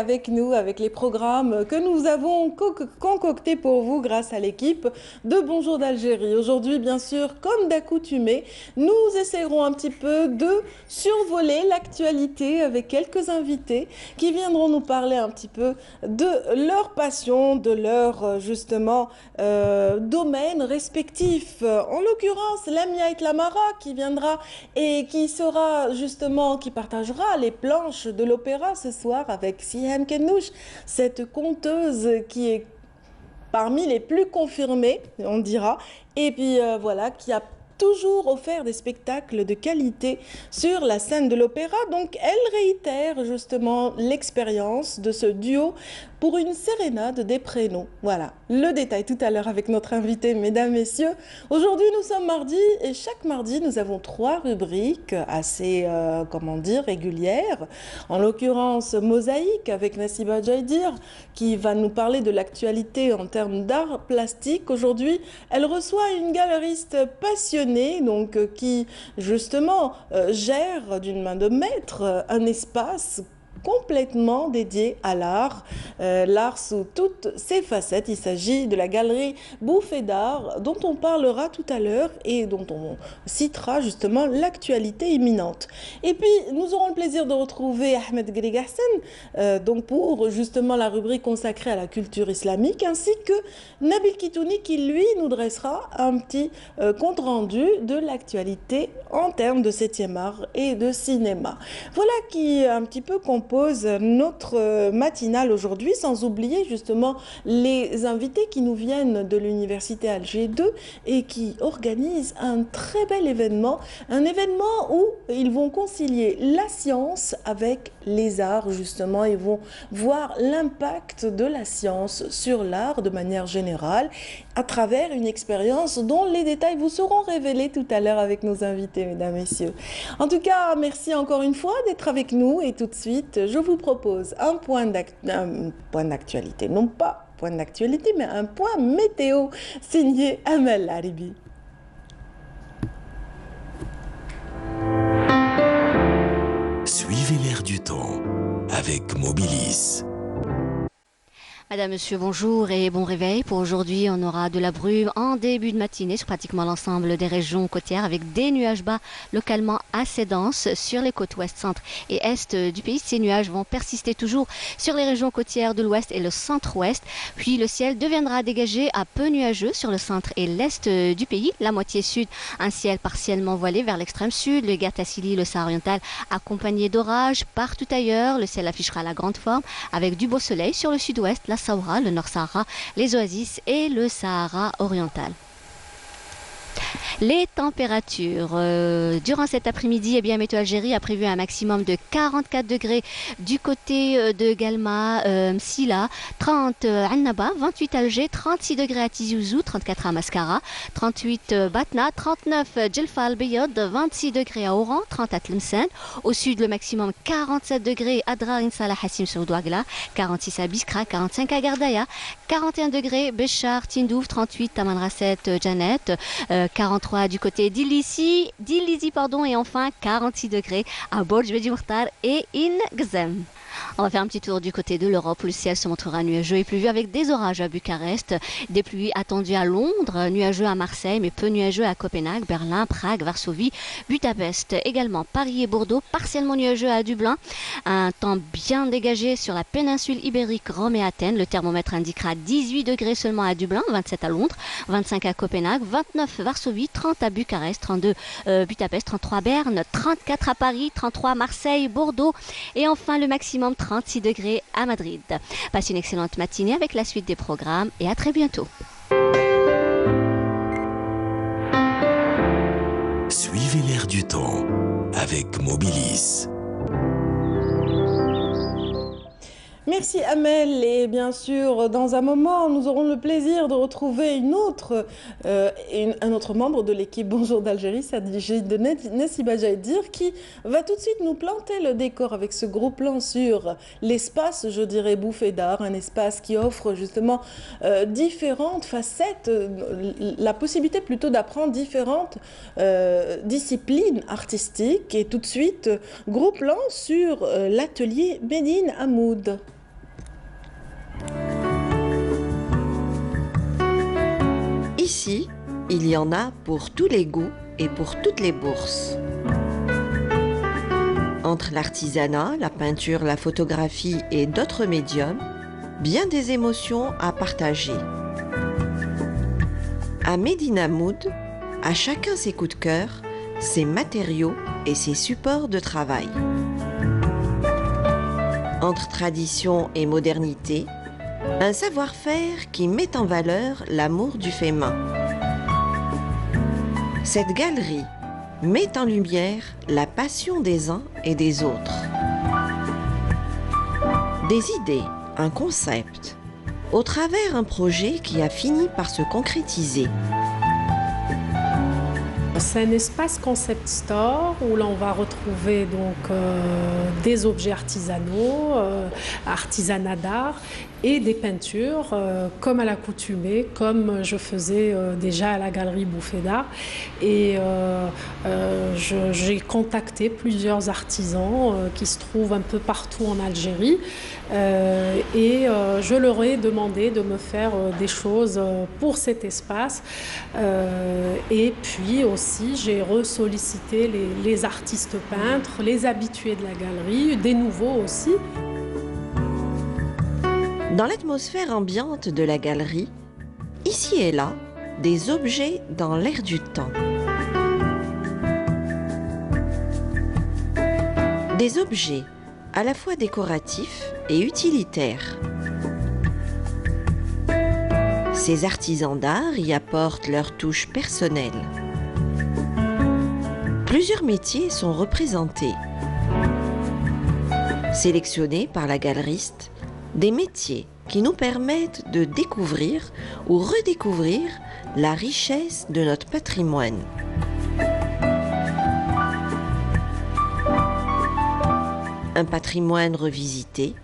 Avec nous, avec les programmes que nous avons concoctés pour vous grâce à l'équipe de Bonjour d'Algérie. Aujourd'hui, bien sûr, comme d'accoutumé, nous essaierons un petit peu de survoler l'actualité avec quelques invités qui viendront nous parler un petit peu de leur passion, de leur justement domaine respectif. En l'occurrence, Lamia Itlamara qui viendra et qui sera justement, qui partagera les planches de l'opéra ce soir avec Sihem Kennouch, cette conteuse qui est parmi les plus confirmées, on dira, et puis voilà, qui a toujours offert des spectacles de qualité sur la scène de l'opéra. Donc elle réitère justement l'expérience de ce duo pour une sérénade des prénoms. Voilà, le détail tout à l'heure avec notre invité, mesdames, messieurs. Aujourd'hui, nous sommes mardi et chaque mardi, nous avons 3 rubriques assez, comment dire, régulières. En l'occurrence, Mosaïque avec Nassiba Jaïdir qui va nous parler de l'actualité en termes d'art plastique. Aujourd'hui, elle reçoit une galeriste passionnée donc, qui justement gère d'une main de maître un espace complètement dédié à l'art, l'art sous toutes ses facettes. Il s'agit de la galerie Bouffée d'art dont on parlera tout à l'heure et dont on citera justement l'actualité imminente. Et puis nous aurons le plaisir de retrouver Ahmed Grigahsen donc pour justement la rubrique consacrée à la culture islamique, ainsi que Nabil Kitouni qui lui nous dressera un petit compte rendu de l'actualité en termes de 7e art et de cinéma. Voilà qui un petit peu compose notre matinale aujourd'hui, sans oublier justement les invités qui nous viennent de l'université Alger 2 et qui organisent un très bel événement, un événement où ils vont concilier la science avec les arts justement, ils vont voir l'impact de la science sur l'art de manière générale à travers une expérience dont les détails vous seront révélés tout à l'heure avec nos invités, mesdames, messieurs. En tout cas, merci encore une fois d'être avec nous et tout de suite, je vous propose un point d'actualité, non pas point d'actualité, mais un point météo signé Amel Laribi. Suivez l'air du temps avec Mobilis. Madame, Monsieur, bonjour et bon réveil. Pour aujourd'hui, on aura de la brume en début de matinée sur pratiquement l'ensemble des régions côtières avec des nuages bas localement assez denses sur les côtes ouest, centre et est du pays. Ces nuages vont persister toujours sur les régions côtières de l'ouest et le centre-ouest. Puis le ciel deviendra dégagé à peu nuageux sur le centre et l'est du pays. La moitié sud, un ciel partiellement voilé vers l'extrême sud. Le Guertasili, le Sahara oriental, accompagné d'orages. Partout ailleurs, le ciel affichera la grande forme avec du beau soleil sur le sud-ouest, la Sahara, le Nord-Sahara, les oasis et le Sahara oriental. Les températures. Durant cet après-midi, eh bien, Météo Algérie a prévu un maximum de 44 degrés du côté de Galma, Sila, 30 à Annaba, 28 à Alger, 36 degrés à Tizi Ouzou, 34 à Mascara, 38 Batna, 39 Djelfa Al Beyod, 26 degrés à Oran, 30 à Tlemcen. Au sud, le maximum 47 degrés à Dra Insala Hassim sur Douagla, 46 à Biskra, 45 à Gardaya, 41 degrés Béchar, Tindouf, 38 à Manrasset, Janet, 43 du côté d'Ilizi, et enfin 46 degrés à Borj Bedi Mokhtar et In Gzem. On va faire un petit tour du côté de l'Europe où le ciel se montrera nuageux et pluvieux avec des orages à Bucarest, des pluies attendues à Londres, nuageux à Marseille mais peu nuageux à Copenhague, Berlin, Prague, Varsovie, Budapest, également Paris et Bordeaux, partiellement nuageux à Dublin, un temps bien dégagé sur la péninsule ibérique, Rome et Athènes. Le thermomètre indiquera 18 degrés seulement à Dublin, 27 à Londres, 25 à Copenhague, 29 Varsovie, 30 à Bucarest, 32 Budapest, 33 Berne, 34 à Paris, 33 à Marseille, Bordeaux et enfin le maximum 36 degrés à Madrid. Passez une excellente matinée avec la suite des programmes et à très bientôt. Suivez l'air du temps avec Mobilis. Merci Amel et bien sûr dans un moment nous aurons le plaisir de retrouver un autre membre de l'équipe Bonjour d'Algérie, c'est de Nassiba Jaïdir qui va tout de suite nous planter le décor avec ce gros plan sur l'espace, je dirais Bouffée d'art, un espace qui offre justement différentes facettes, la possibilité plutôt d'apprendre différentes disciplines artistiques et tout de suite gros plan sur l'atelier Médine Hamoud. Ici, il y en a pour tous les goûts et pour toutes les bourses. Entre l'artisanat, la peinture, la photographie et d'autres médiums, bien des émotions à partager. À Médina Mood, à chacun ses coups de cœur, ses matériaux et ses supports de travail. Entre tradition et modernité, un savoir-faire qui met en valeur l'amour du fait main. Cette galerie met en lumière la passion des uns et des autres. Des idées, un concept, au travers un projet qui a fini par se concrétiser. C'est un espace concept store où l'on va retrouver donc des objets artisanaux, artisanat d'art et des peintures comme à l'accoutumée, comme je faisais déjà à la galerie Bouffée d'Art. Et j'ai contacté plusieurs artisans qui se trouvent un peu partout en Algérie et je leur ai demandé de me faire des choses pour cet espace. Et puis aussi, j'ai ressollicité les artistes peintres, les habitués de la galerie, des nouveaux aussi. Dans l'atmosphère ambiante de la galerie, ici et là, des objets dans l'air du temps. Des objets à la fois décoratifs et utilitaires. Ces artisans d'art y apportent leur touche personnelle. Plusieurs métiers sont représentés. Sélectionnés par la galeriste, des métiers qui nous permettent de découvrir ou redécouvrir la richesse de notre patrimoine. Un patrimoine revisité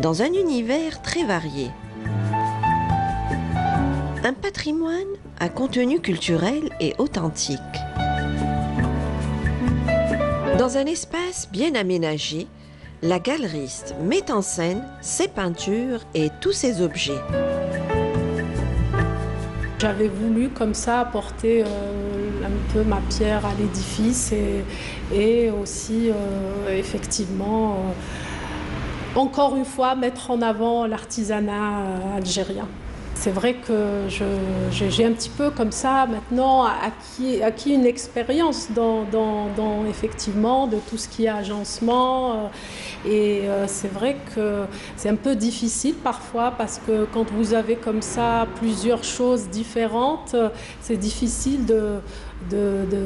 dans un univers très varié. Un patrimoine à contenu culturel et authentique. Dans un espace bien aménagé, la galeriste met en scène ses peintures et tous ses objets. J'avais voulu comme ça apporter un peu ma pierre à l'édifice et aussi effectivement encore une fois mettre en avant l'artisanat algérien. C'est vrai que j'ai un petit peu comme ça maintenant acquis une expérience dans effectivement de tout ce qui est agencement et c'est vrai que c'est un peu difficile parfois parce que quand vous avez comme ça plusieurs choses différentes, c'est difficile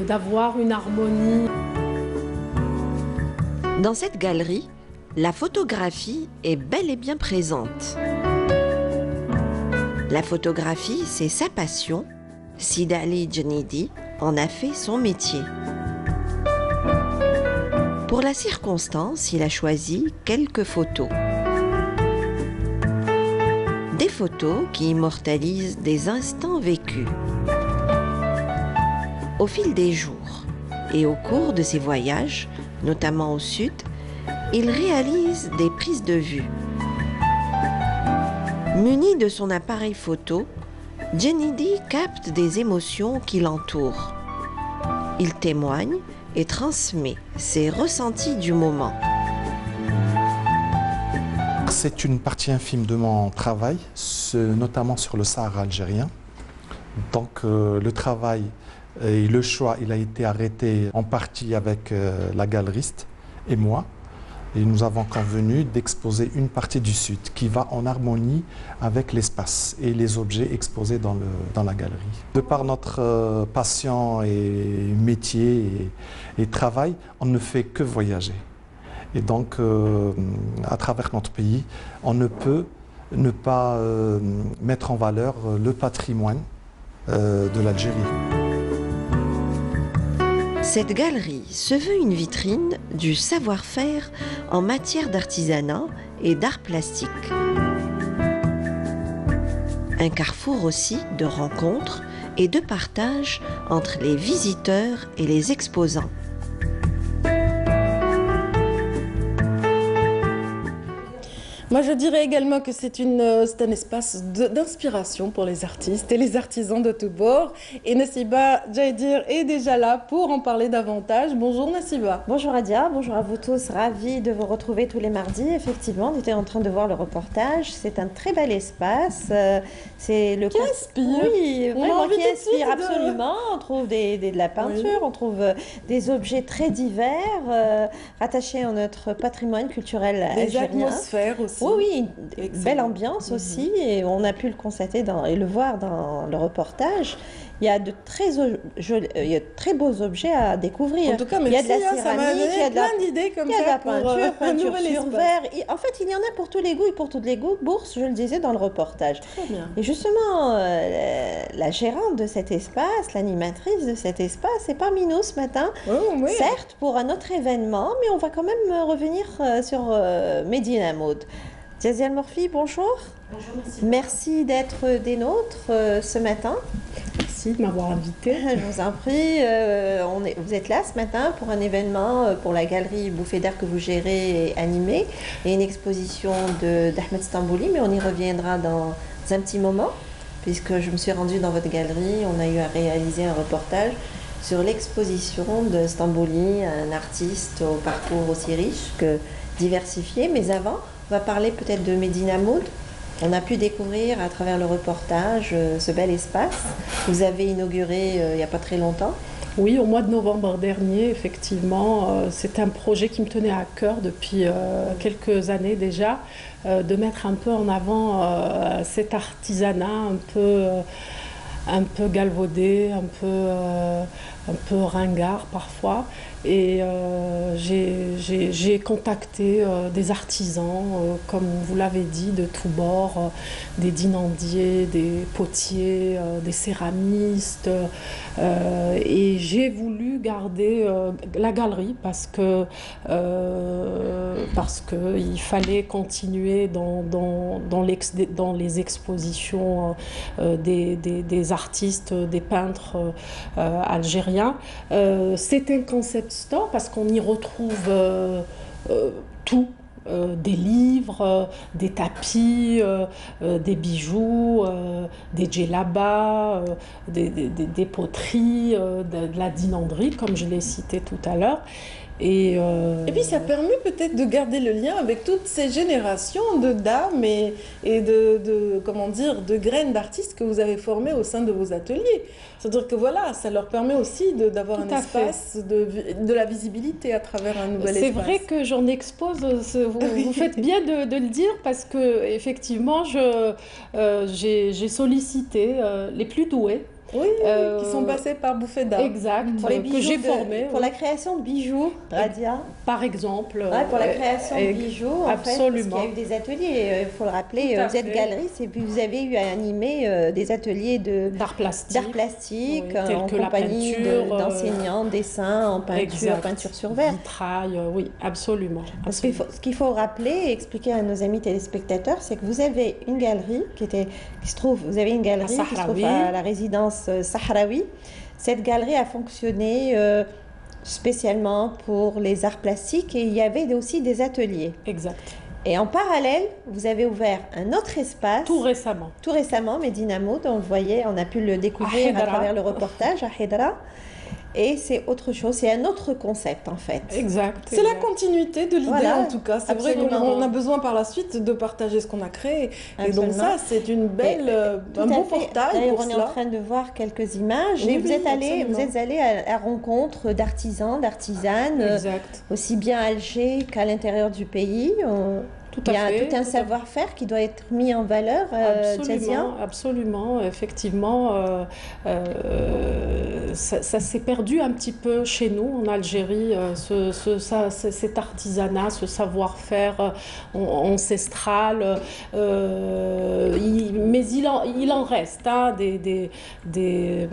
d'avoir une harmonie. Dans cette galerie, la photographie est bel et bien présente. La photographie, c'est sa passion. Sida Ali Djenidi en a fait son métier. Pour la circonstance, il a choisi quelques photos. Des photos qui immortalisent des instants vécus. Au fil des jours et au cours de ses voyages, notamment au sud, il réalise des prises de vue. Muni de son appareil photo, Djenidi capte des émotions qui l'entourent. Il témoigne et transmet ses ressentis du moment. C'est une partie infime de mon travail, notamment sur le Sahara algérien. Donc le travail et le choix, il a été arrêté en partie avec la galeriste et moi. Et nous avons convenu d'exposer une partie du sud qui va en harmonie avec l'espace et les objets exposés dans la galerie. De par notre passion et métier et travail, on ne fait que voyager. Et donc, à travers notre pays, on ne peut ne pas mettre en valeur le patrimoine de l'Algérie. Cette galerie se veut une vitrine du savoir-faire en matière d'artisanat et d'art plastique. Un carrefour aussi de rencontres et de partage entre les visiteurs et les exposants. Moi, je dirais également que c'est un espace d'inspiration pour les artistes et les artisans de tous bords. Et Nassiba Djaidir est déjà là pour en parler davantage. Bonjour Nassiba. Bonjour Adia, bonjour à vous tous, ravi de vous retrouver tous les mardis. Effectivement, on était en train de voir le reportage. C'est un très bel espace. C'est le qui inspire. Oui, vraiment qui inspire absolument. On trouve de la peinture, oui. on trouve des objets très divers rattachés à notre patrimoine culturel algérien. Des atmosphères aussi. Oui, oui, belle ambiance aussi, et on a pu le constater et le voir dans le reportage. Il y a de très beaux objets à découvrir. En tout cas, merci, il y a de la céramique, il y a plein d'idées comme ça. Il y a de la peinture, peinture sur espace. verre. En fait, il y en a pour tous les goûts et pour toutes les goûts. Bourse, je le disais dans le reportage. Très bien. Et justement, la gérante de cet espace, l'animatrice de cet espace, est parmi nous ce matin. Oh, oui. Certes, pour un autre événement, mais on va quand même revenir sur Medina Mode. Jaziel Morfi, bonjour. Bonjour, merci d'être des nôtres ce matin. Merci de m'avoir invité. Je vous en prie. Vous êtes là ce matin pour un événement pour la galerie Bouffée d'air que vous gérez et animez, et une exposition d'Ahmed Stambouli, mais on y reviendra dans un petit moment, puisque je me suis rendue dans votre galerie. On a eu à réaliser un reportage sur l'exposition de Stambouli, un artiste au parcours aussi riche que diversifié. Mais avant, on va parler peut-être de Medina Mode. On a pu découvrir à travers le reportage ce bel espace. Vous avez inauguré il n'y a pas très longtemps. Oui, au mois de novembre dernier, effectivement. C'est un projet qui me tenait à cœur depuis quelques années déjà, de mettre un peu en avant cet artisanat un peu galvaudé, un peu ringard parfois. Et j'ai contacté des artisans, comme vous l'avez dit, de tous bords, des dinandiers, des potiers, des céramistes. Et j'ai voulu garder la galerie parce que il fallait continuer dans les expositions des artistes, des peintres algériens. C'est un concept store parce qu'on y retrouve tout. Des livres, des tapis, des bijoux, des djellabas, des poteries, de la dinanderie, comme je l'ai cité tout à l'heure. Et puis ça permet peut-être de garder le lien avec toutes ces générations de dames et comment dire, de graines d'artistes que vous avez formées au sein de vos ateliers. C'est-à-dire que voilà, ça leur permet aussi d'avoir un espace, de la visibilité à travers un nouvel espace. C'est vrai que j'en expose, vous faites bien de le dire, parce que effectivement, j'ai sollicité les plus doués. Oui, qui sont passés par Bouffée d'art. Exact, pour les bijoux que j'ai formé. Pour la création de bijoux, Radia. Par exemple. Pour la création de bijoux, absolument. En fait, parce qu'il y a eu des ateliers, il faut le rappeler, vous êtes galeriste et puis vous avez eu à animer des ateliers d'art plastique oui, en compagnie d'enseignants, dessin, en peinture, peinture sur verre. Vitrail, oui, absolument. Ce qu'il faut rappeler et expliquer à nos amis téléspectateurs, c'est que vous avez une galerie qui se trouve à la résidence Sahraoui. Cette galerie a fonctionné spécialement pour les arts plastiques et il y avait aussi des ateliers. Exact. Et en parallèle, vous avez ouvert un autre espace. Tout récemment, Medina Mode, on le voyait, on a pu le découvrir à travers le reportage à Hedra. Et c'est autre chose, c'est un autre concept en fait. Exact. C'est la continuité de l'idée en tout cas. C'est vrai qu'on a besoin par la suite de partager ce qu'on a créé. Absolument. Et donc ça, c'est une belle, un bon portail. D'ailleurs, pour on cela. est en train de voir quelques images. Oui, et vous êtes allé à la rencontre d'artisans, d'artisanes, aussi bien à Alger qu'à l'intérieur du pays. Il y a tout un savoir-faire qui doit être mis en valeur, absolument, effectivement. Ça s'est perdu un petit peu chez nous, en Algérie, cet artisanat, ce savoir-faire ancestral. Mais il en reste. Hein,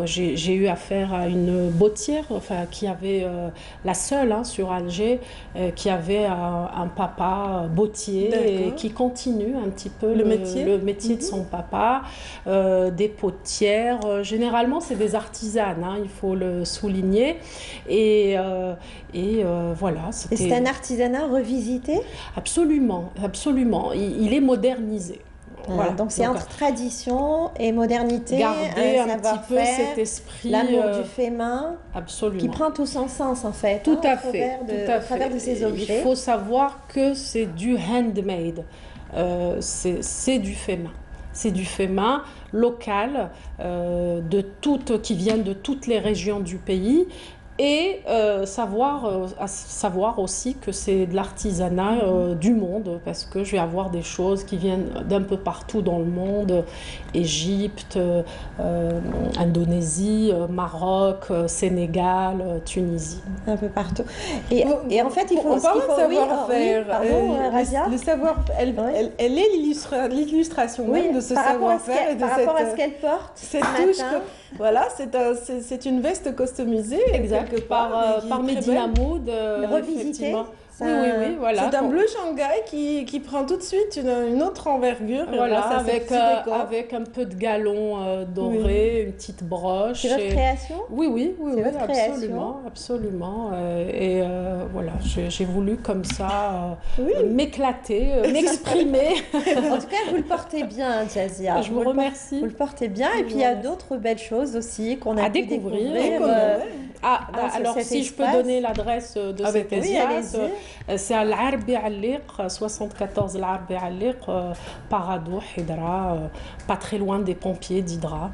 j'ai eu affaire à une bottière, qui avait, la seule sur Alger, qui avait un papa bottier. et qui continue un petit peu le métier de son papa, des potières. Généralement, c'est des artisanes, hein, il faut le souligner. Et voilà. Et c'est un artisanat revisité? Absolument, absolument. Il est modernisé. Voilà. Donc c'est entre tradition et modernité, garder un petit peu cet esprit, l'amour du fait main, absolument, qui prend tout son sens en fait, tout à fait, à travers de ces objets. Il faut savoir que c'est du handmade, c'est du fait main. C'est du fait main local, qui vient de toutes les régions du pays. Et savoir aussi que c'est de l'artisanat du monde, parce que je vais avoir des choses qui viennent d'un peu partout dans le monde, Égypte, Indonésie, Maroc, Sénégal, Tunisie. Un peu partout. Et en fait, il faut... On parle de savoir-faire. Razia. Le savoir, elle est l'illustration même de ce savoir-faire. Par rapport à ce qu'elle porte cette touche. Voilà, c'est une veste customisée. Exact. Par Medina Mood, revisité. Oui, voilà. C'est un bleu Shanghai qui prend tout de suite une autre envergure. Voilà, avec un peu de galon doré, une petite broche. C'est votre création? Oui, absolument. Absolument. Et voilà, j'ai voulu comme ça m'éclater, m'exprimer. En tout cas, vous le portez bien, Jazia. Je vous remercie. Vous le portez bien. Et puis, il y a d'autres belles choses aussi qu'on a pu découvrir. Alors, si je peux donner l'adresse de cet espace, c'est à l'Arbi Aliq, 74 l'Arbi Aliq, Paradou, Hidra, pas très loin des pompiers d'Hydra.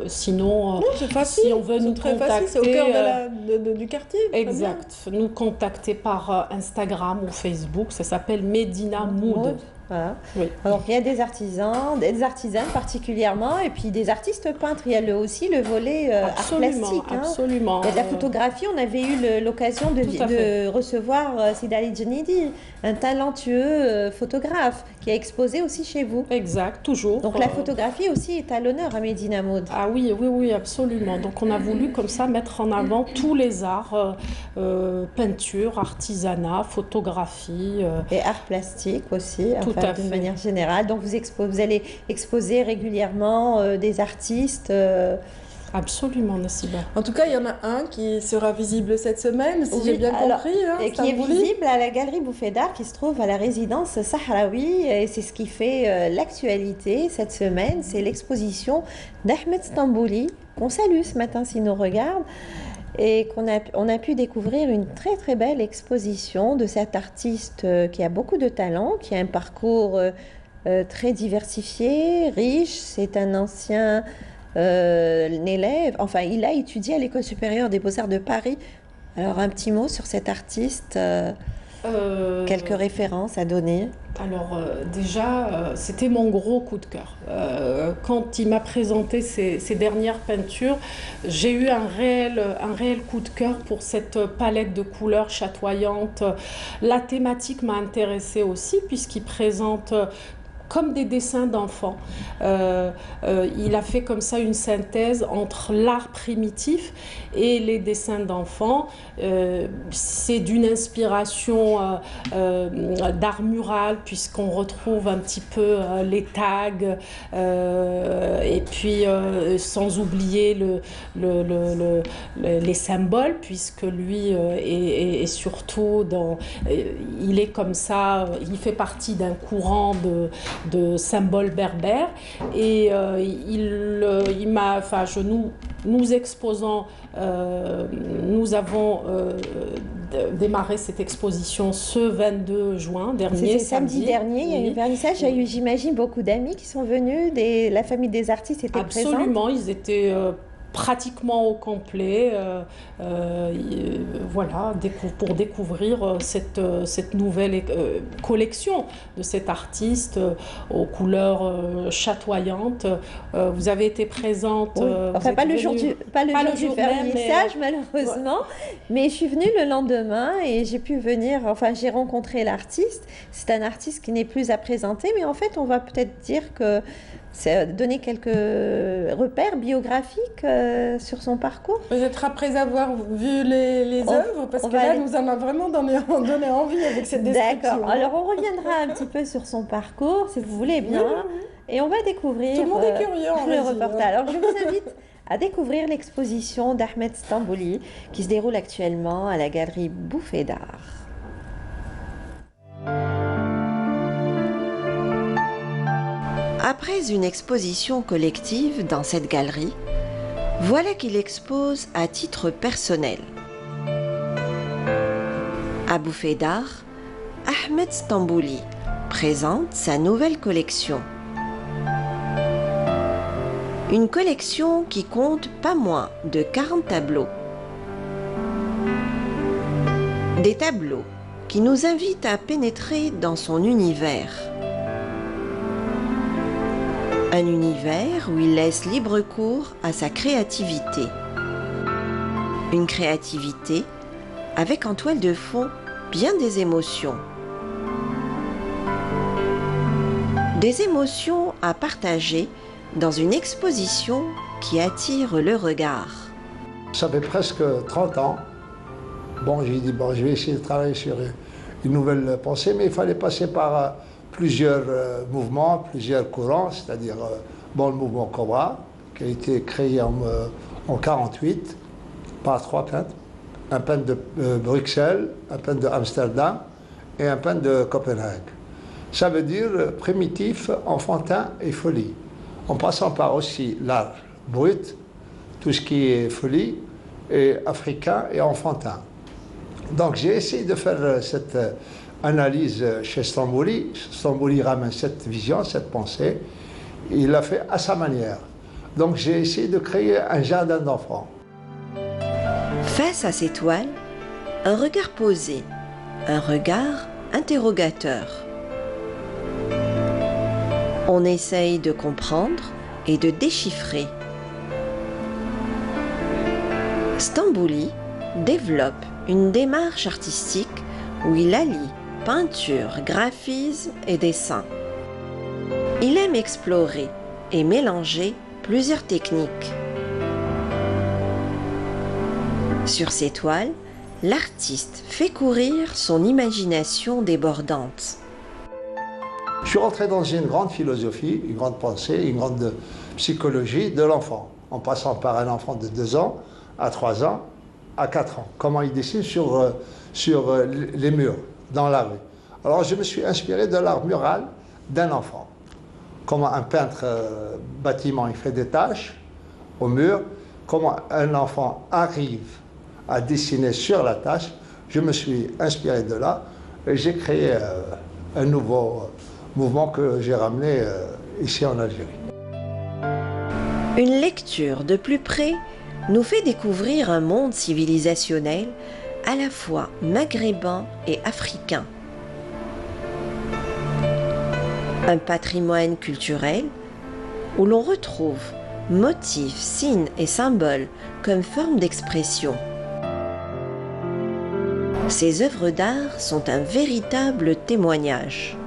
Sinon, si on veut nous contacter, c'est au cœur du quartier. Exact. Nous contacter par Instagram ou Facebook, ça s'appelle Medina Mood. Voilà. Oui. Donc il y a des artisans, des artisanes particulièrement, et puis des artistes peintres. Il y a aussi le volet art plastique. Absolument. Il y a de la photographie. On avait eu l'occasion de recevoir Sid Ali Djenidi, un talentueux photographe qui a exposé aussi chez vous. Exact, toujours. Donc la photographie aussi est à l'honneur à Medina Mood. Ah oui, absolument. Donc on a voulu comme ça mettre en avant tous les arts, peinture, artisanat, photographie. Et art plastique aussi. D'une manière générale. Donc vous allez exposer régulièrement des artistes. Absolument, Nassiba. En tout cas, il y en a un qui sera visible cette semaine, si j'ai bien compris. Et qui est visible à la Galerie Bouffée d'Art, qui se trouve à la résidence Sahraoui. Et c'est ce qui fait l'actualité cette semaine. C'est l'exposition d'Ahmed Stambouli, qu'on salue ce matin s'il nous regarde. Et on a pu découvrir une très très belle exposition de cet artiste qui a beaucoup de talent, qui a un parcours très diversifié, riche. C'est un ancien élève, enfin il a étudié à l'École supérieure des beaux-arts de Paris. Alors un petit mot sur cet artiste, quelques références à donner. Alors déjà, c'était mon gros coup de cœur. Quand il m'a présenté ses dernières peintures, j'ai eu un réel coup de cœur pour cette palette de couleurs chatoyantes. La thématique m'a intéressée aussi puisqu'il présente comme des dessins d'enfants. Il a fait comme ça une synthèse entre l'art primitif et les dessins d'enfants. C'est d'une inspiration d'art mural, puisqu'on retrouve un petit peu les tags, et puis sans oublier les symboles, puisque lui est surtout il est comme ça, il fait partie d'un courant de symboles berbères, et nous exposons, nous avons démarré cette exposition ce 22 juin dernier. C'était samedi dernier, il y a eu le vernissage. Il y a eu, j'imagine, beaucoup d'amis qui sont venus, la famille des artistes était présente. Absolument, ils étaient pratiquement au complet, voilà, pour découvrir cette nouvelle collection de cet artiste aux couleurs chatoyantes. Vous avez été présente. Oui. Enfin, pas le jour du vernissage, malheureusement, mais je suis venue le lendemain et j'ai pu venir, enfin j'ai rencontré l'artiste. C'est un artiste qui n'est plus à présenter, mais en fait on va peut-être dire que C'est donner quelques repères biographiques sur son parcours. Peut-être après avoir vu les œuvres, parce que là, nous en a vraiment donné envie avec cette description. D'accord. Alors, on reviendra un petit peu sur son parcours, si vous voulez bien. Oui. Et on va découvrir tout le monde est curieux, le reportage. Alors, je vous invite à découvrir l'exposition d'Ahmed Stambouli qui se déroule actuellement à la galerie Bouffée d'Art. Après une exposition collective dans cette galerie, voilà qu'il expose à titre personnel. À Bouffée d'Art, Ahmed Stambouli présente sa nouvelle collection. Une collection qui compte pas moins de 40 tableaux. Des tableaux qui nous invitent à pénétrer dans son univers. Un univers où il laisse libre cours à sa créativité. Une créativité avec en toile de fond bien des émotions. Des émotions à partager dans une exposition qui attire le regard. Ça fait presque 30 ans. Bon, j'ai dit, bon, je vais essayer de travailler sur une nouvelle pensée, mais il fallait passer par plusieurs mouvements, plusieurs courants, c'est-à-dire le mouvement Cobra, qui a été créé en 1948 par 3 peintres. Un peintre de Bruxelles, un peintre d'Amsterdam et un peintre de Copenhague. Ça veut dire primitif, enfantin et folie. En passant par aussi l'art brut, tout ce qui est folie, et africain et enfantin. Donc j'ai essayé de faire cette analyse chez Stambouli. Stambouli ramène cette vision, cette pensée. Il l'a fait à sa manière. Donc j'ai essayé de créer un jardin d'enfants. Face à ces toiles, un regard posé, un regard interrogateur. On essaye de comprendre et de déchiffrer. Stambouli développe une démarche artistique où il allie peinture, graphisme et dessin. Il aime explorer et mélanger plusieurs techniques. Sur ces toiles, l'artiste fait courir son imagination débordante. Je suis rentré dans une grande philosophie, une grande pensée, une grande psychologie de l'enfant, en passant par un enfant de 2 ans, à 3 ans, à 4 ans. Comment il dessine sur les murs, dans la rue. Alors je me suis inspiré de l'art mural d'un enfant. Comment un peintre bâtiment, il fait des taches au mur, comment un enfant arrive à dessiner sur la tâche. Je me suis inspiré de là et j'ai créé un nouveau mouvement que j'ai ramené ici en Algérie. Une lecture de plus près nous fait découvrir un monde civilisationnel à la fois maghrébin et africain. Un patrimoine culturel où l'on retrouve motifs, signes et symboles comme forme d'expression. Ces œuvres d'art sont un véritable témoignage.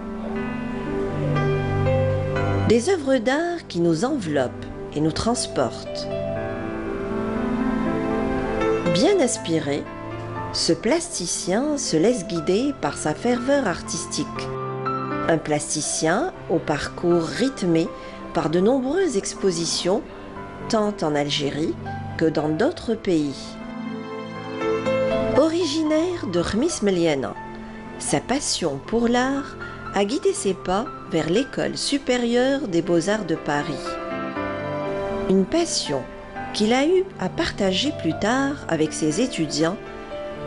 Des œuvres d'art qui nous enveloppent et nous transportent. Bien inspiré, ce plasticien se laisse guider par sa ferveur artistique. Un plasticien au parcours rythmé par de nombreuses expositions, tant en Algérie que dans d'autres pays. Originaire de Khmis Meliana, sa passion pour l'art a guidé ses pas vers l'École supérieure des beaux-arts de Paris. Une passion qu'il a eu à partager plus tard avec ses étudiants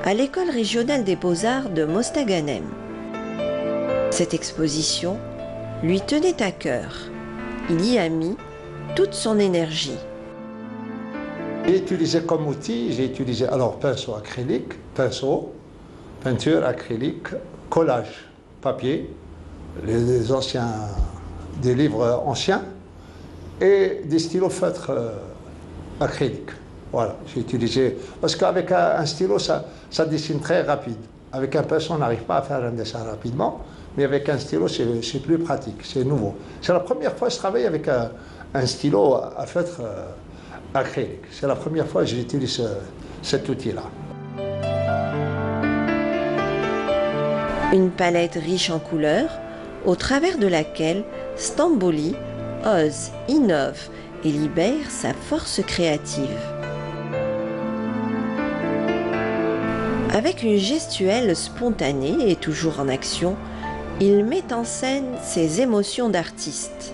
à l'École régionale des beaux-arts de Mostaganem. Cette exposition lui tenait à cœur. Il y a mis toute son énergie. J'ai utilisé comme outil, j'ai utilisé alors pinceau acrylique, pinceau, peinture acrylique, collage, papier, les anciens, des livres anciens et des stylos feutres acryliques. Voilà, j'ai utilisé, parce qu'avec un stylo, ça dessine très rapide. Avec un pinceau, on n'arrive pas à faire un dessin rapidement. mais avec un stylo, c'est plus pratique, c'est nouveau. C'est la première fois que je travaille avec un stylo à feutre acrylique. C'est la première fois que j'utilise cet outil-là. Une palette riche en couleurs, au travers de laquelle Stambouli ose, innove et libère sa force créative. Avec une gestuelle spontanée et toujours en action, il met en scène ses émotions d'artiste.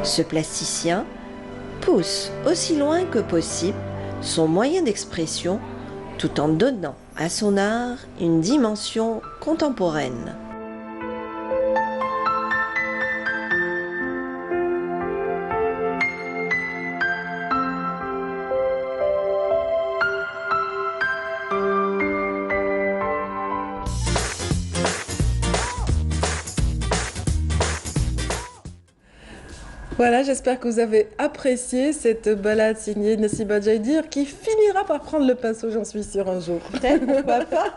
Ce plasticien pousse aussi loin que possible son moyen d'expression tout en donnant à son art une dimension contemporaine. Voilà, j'espère que vous avez apprécié cette balade signée Nessiba Jaïdir qui finira par prendre le pinceau, j'en suis sûre, un jour. Peut-être, pourquoi pas.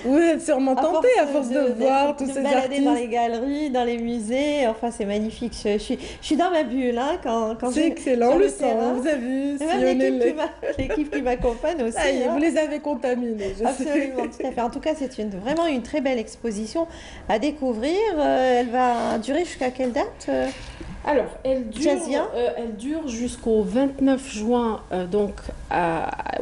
Vous êtes sûrement tenté à force de voir tous ces artistes. Dans les galeries, dans les musées, enfin c'est magnifique. Je suis dans ma bulle hein, quand c'est excellent, on le sent, vous avez vu. L'équipe qui m'accompagne aussi. Ça y est, vous les avez contaminés. Absolument, tout à fait. En tout cas, c'est vraiment une très belle exposition à découvrir. Elle va durer jusqu'à quelle date Alors, elle dure jusqu'au 29 juin donc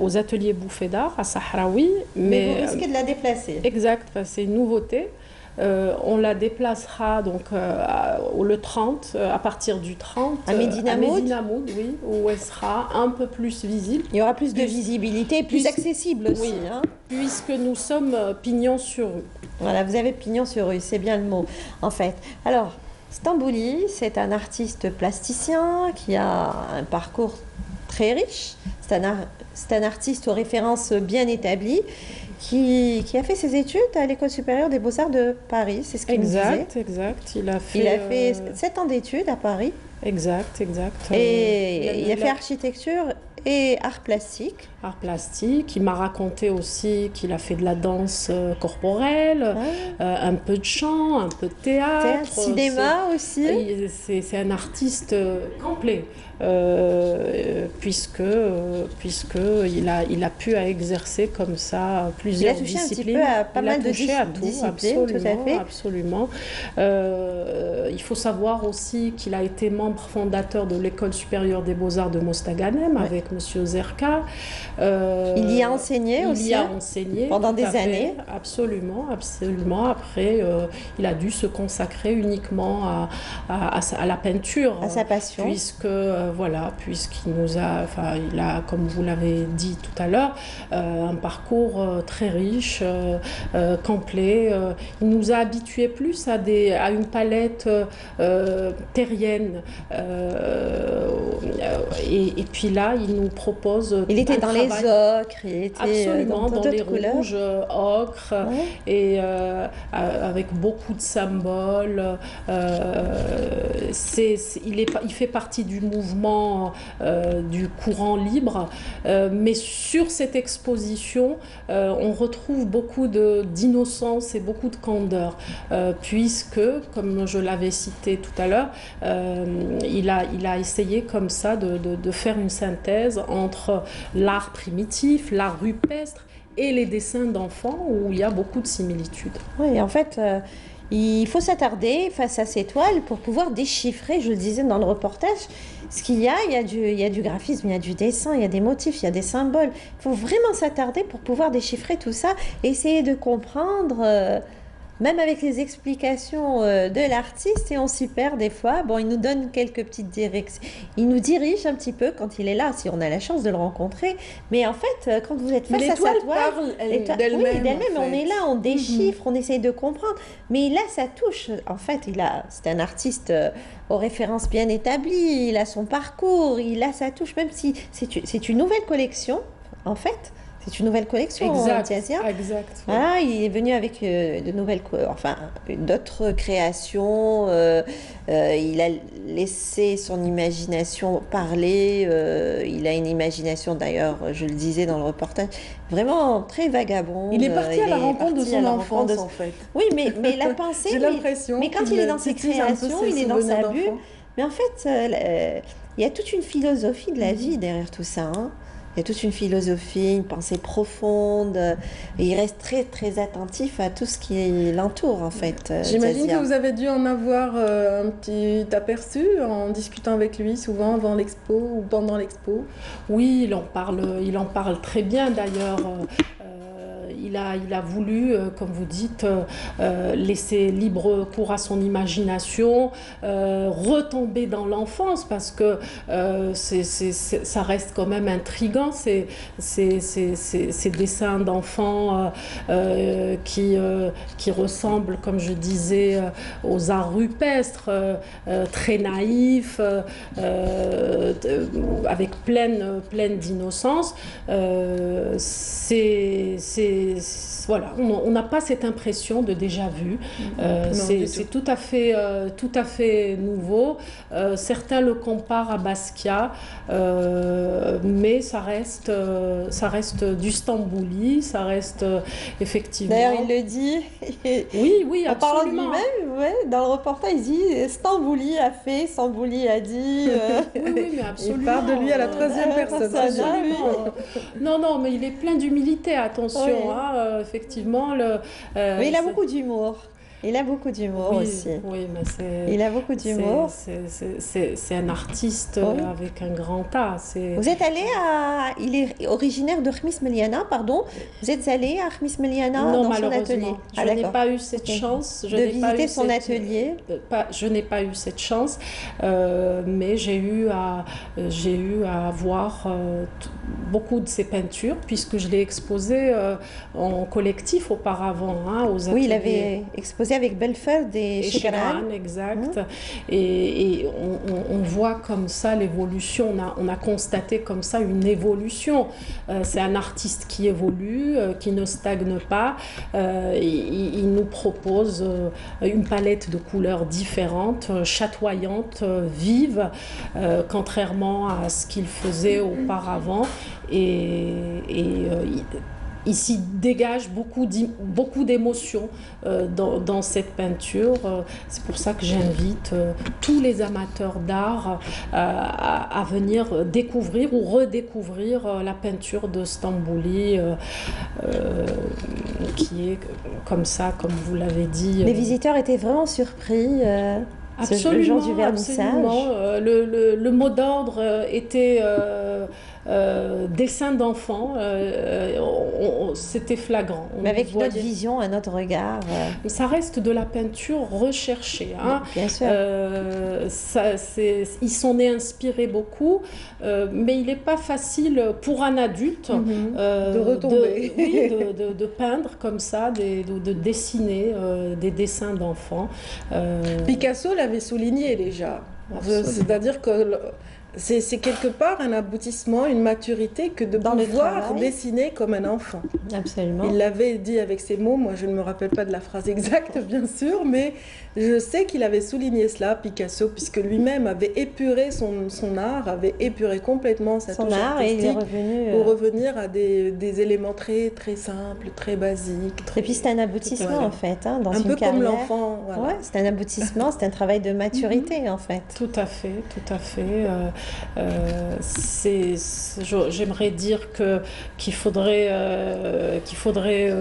aux ateliers Bouffée d'Art à Sahraoui. Mais vous risquez de la déplacer. Exact, c'est une nouveauté. On la déplacera donc le 30, à partir du 30 à Médina Moud, oui, où elle sera un peu plus visible. Il y aura plus de visibilité, plus accessible aussi. Oui, hein. Puisque nous sommes pignon sur rue. Voilà, vous avez pignon sur rue, c'est bien le mot en fait. Alors, Stambouli, c'est un artiste plasticien qui a un parcours très riche. C'est un artiste aux références bien établies qui a fait ses études à l'École supérieure des beaux-arts de Paris, c'est ce qu'il me disait. Exact. Il a fait 7 ans d'études à Paris. Exact. Et il a fait architecture et art plastique. Art plastique. Il m'a raconté aussi qu'il a fait de la danse corporelle, un peu de chant, un peu de théâtre. Cinéma aussi. C'est un artiste complet. Puisque il a pu exercer comme ça plusieurs disciplines. Il a touché un petit peu à pas mal de disciplines, tout à fait. Absolument. Il faut savoir aussi qu'il a été membre fondateur de l'École supérieure des beaux-arts de Mostaganem avec Monsieur Zerka. Il y a enseigné aussi. Il y a enseigné pendant des années. Absolument. Après, il a dû se consacrer uniquement à la peinture. À sa passion. Puisqu'il il a, comme vous l'avez dit tout à l'heure, un parcours très riche, complet. Il nous a habitués plus à une palette terrienne. Et puis là, il nous propose. Il était dans les ocres, il était absolument dans les couleurs. Rouges ocre, et avec beaucoup de symboles. Il fait partie du mouvement du courant libre, mais sur cette exposition, on retrouve beaucoup d'innocence et beaucoup de candeur, puisque, comme je l'avais cité tout à l'heure, il a essayé comme ça de faire une synthèse entre l'art primitif, l'art rupestre et les dessins d'enfants, où il y a beaucoup de similitudes. Oui, en fait, il faut s'attarder face à ces toiles pour pouvoir déchiffrer, je le disais dans le reportage, ce qu'il y a. Il y a du graphisme, il y a du dessin, il y a des motifs, il y a des symboles. Il faut vraiment s'attarder pour pouvoir déchiffrer tout ça, essayer de comprendre, même avec les explications de l'artiste, et on s'y perd des fois. Bon, il nous donne quelques petites directions. Il nous dirige un petit peu quand il est là, si on a la chance de le rencontrer. Mais en fait, quand vous êtes face à sa toile, d'elle-même, on est là, on déchiffre, on essaye de comprendre. Mais là, ça touche. En fait, c'est un artiste aux références bien établies. Il a son parcours, il a sa touche, même si c'est une nouvelle collection, en fait. C'est une nouvelle collection, Tiasia. Exact. Oui. Voilà, il est venu avec d'autres créations. Il a laissé son imagination parler. Il a une imagination, d'ailleurs, je le disais dans le reportage, vraiment très vagabonde. Il est parti à la rencontre de son enfance, en fait. Oui, mais la pensée. J'ai l'impression. Mais quand il est dans ses créations, il est dans sa bulle. Mais en fait, il y a toute une philosophie de la vie derrière tout ça. Hein. Il y a toute une philosophie, une pensée profonde. Et il reste très, très attentif à tout ce qui l'entoure, en fait. J'imagine que vous avez dû en avoir un petit aperçu en discutant avec lui, souvent avant l'expo ou pendant l'expo. Oui, il en parle très bien, d'ailleurs. Il a voulu, comme vous dites, laisser libre cours à son imagination, retomber dans l'enfance, parce que ça reste quand même intriguant, ces dessins d'enfants qui ressemblent, comme je disais, aux arts rupestres, très naïfs, avec pleine d'innocence. Voilà, on n'a pas cette impression de déjà vu. C'est tout à fait nouveau. Certains le comparent à Basquiat, mais ça reste du Stambouli, ça reste effectivement. D'ailleurs, il le dit. Oui, absolument. En parlant de lui-même, ouais, dans le reportage, il dit Stambouli a fait, Stambouli a dit. Oui, mais absolument. Il parle de lui à la troisième personne. Non, mais il est plein d'humilité, attention. Oui. Hein, effectivement. Mais il a beaucoup d'humour. Il a beaucoup d'humour aussi. Oui, mais c'est. Il a beaucoup d'humour. C'est un artiste avec un grand A. Vous êtes allé à. Il est originaire de Khmis Meliana, pardon. Vous êtes allé à Khmis Meliana dans son atelier. Je n'ai pas eu cette chance. De visiter son atelier. Je n'ai pas eu cette chance, mais j'ai eu à voir beaucoup de ses peintures, puisque je l'ai exposé en collectif auparavant, hein, aux ateliers. Oui, il avait exposé avec Belfeld et Chekran. Exact. Et on voit comme ça l'évolution, on a constaté comme ça une évolution. C'est un artiste qui évolue, qui ne stagne pas. Il nous propose une palette de couleurs différentes, chatoyantes, vives, contrairement à ce qu'il faisait auparavant. Il s'y dégage beaucoup d'émotions dans cette peinture. C'est pour ça que j'invite tous les amateurs d'art à venir découvrir ou redécouvrir la peinture de Stambouli, qui est comme ça, comme vous l'avez dit. Les visiteurs étaient vraiment surpris. Absolument, le jour du vernissage. Le mot d'ordre était dessin d'enfant. C'était flagrant. Mais avec notre vision, un autre regard. Ça reste de la peinture recherchée. Hein. Bien sûr. Ils s'en est inspiré beaucoup, mais il n'est pas facile pour un adulte de retomber. de peindre comme ça, de dessiner des dessins d'enfants. Picasso l'avait souligné déjà. C'est-à-dire que c'est quelque part un aboutissement, une maturité que de pouvoir dessiner comme un enfant. Absolument. Il l'avait dit avec ces mots, moi je ne me rappelle pas de la phrase exacte bien sûr, mais je sais qu'il avait souligné cela, Picasso, puisque lui-même avait épuré son art, avait épuré complètement sa touche artistique, et il est revenu, pour revenir à des éléments très, très simples, très basiques. Et puis c'est un aboutissement en fait, hein, dans un une peu carrière. Comme l'enfant. Voilà. Ouais, c'est un aboutissement, c'est un travail de maturité en fait. Tout à fait. J'aimerais dire qu'il faudrait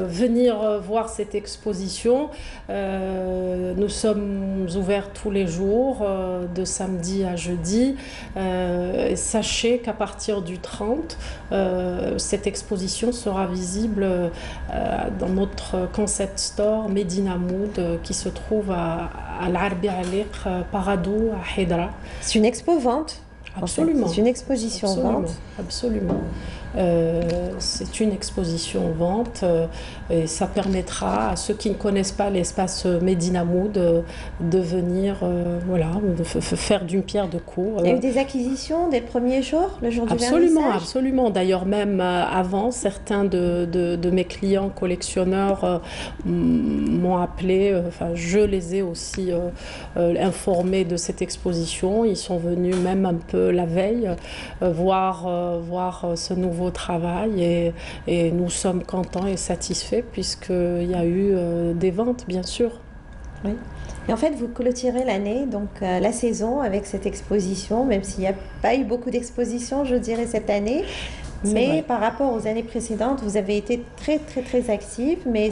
venir voir cette exposition. Nous sommes ouverts tous les jours, de samedi à jeudi. Sachez qu'à partir du 30, cette exposition sera visible dans notre concept store Medina Mood, qui se trouve à l'Arbi Aliq Paradou à Hedra. C'est une expo-vente. Absolument. C'est une exposition-vente. Absolument. C'est une exposition vente et ça permettra à ceux qui ne connaissent pas l'espace Médina Mood de venir voilà, de faire d'une pierre deux coups. Il y a eu des acquisitions dès le premier jour, le jour du Absolument, vernissage? absolument. D'ailleurs, même avant, certains de mes clients collectionneurs m'ont appelé, enfin, je les ai aussi informés de cette exposition. Ils sont venus même un peu la veille voir ce nouveau travail et nous sommes contents et satisfaits puisqu'il y a eu des ventes, bien sûr. Oui. Et en fait, vous clôturez l'année, donc la saison avec cette exposition, même s'il n'y a pas eu beaucoup d'expositions, je dirais, cette année. Mais par rapport aux années précédentes, vous avez été très, très, très active. Mais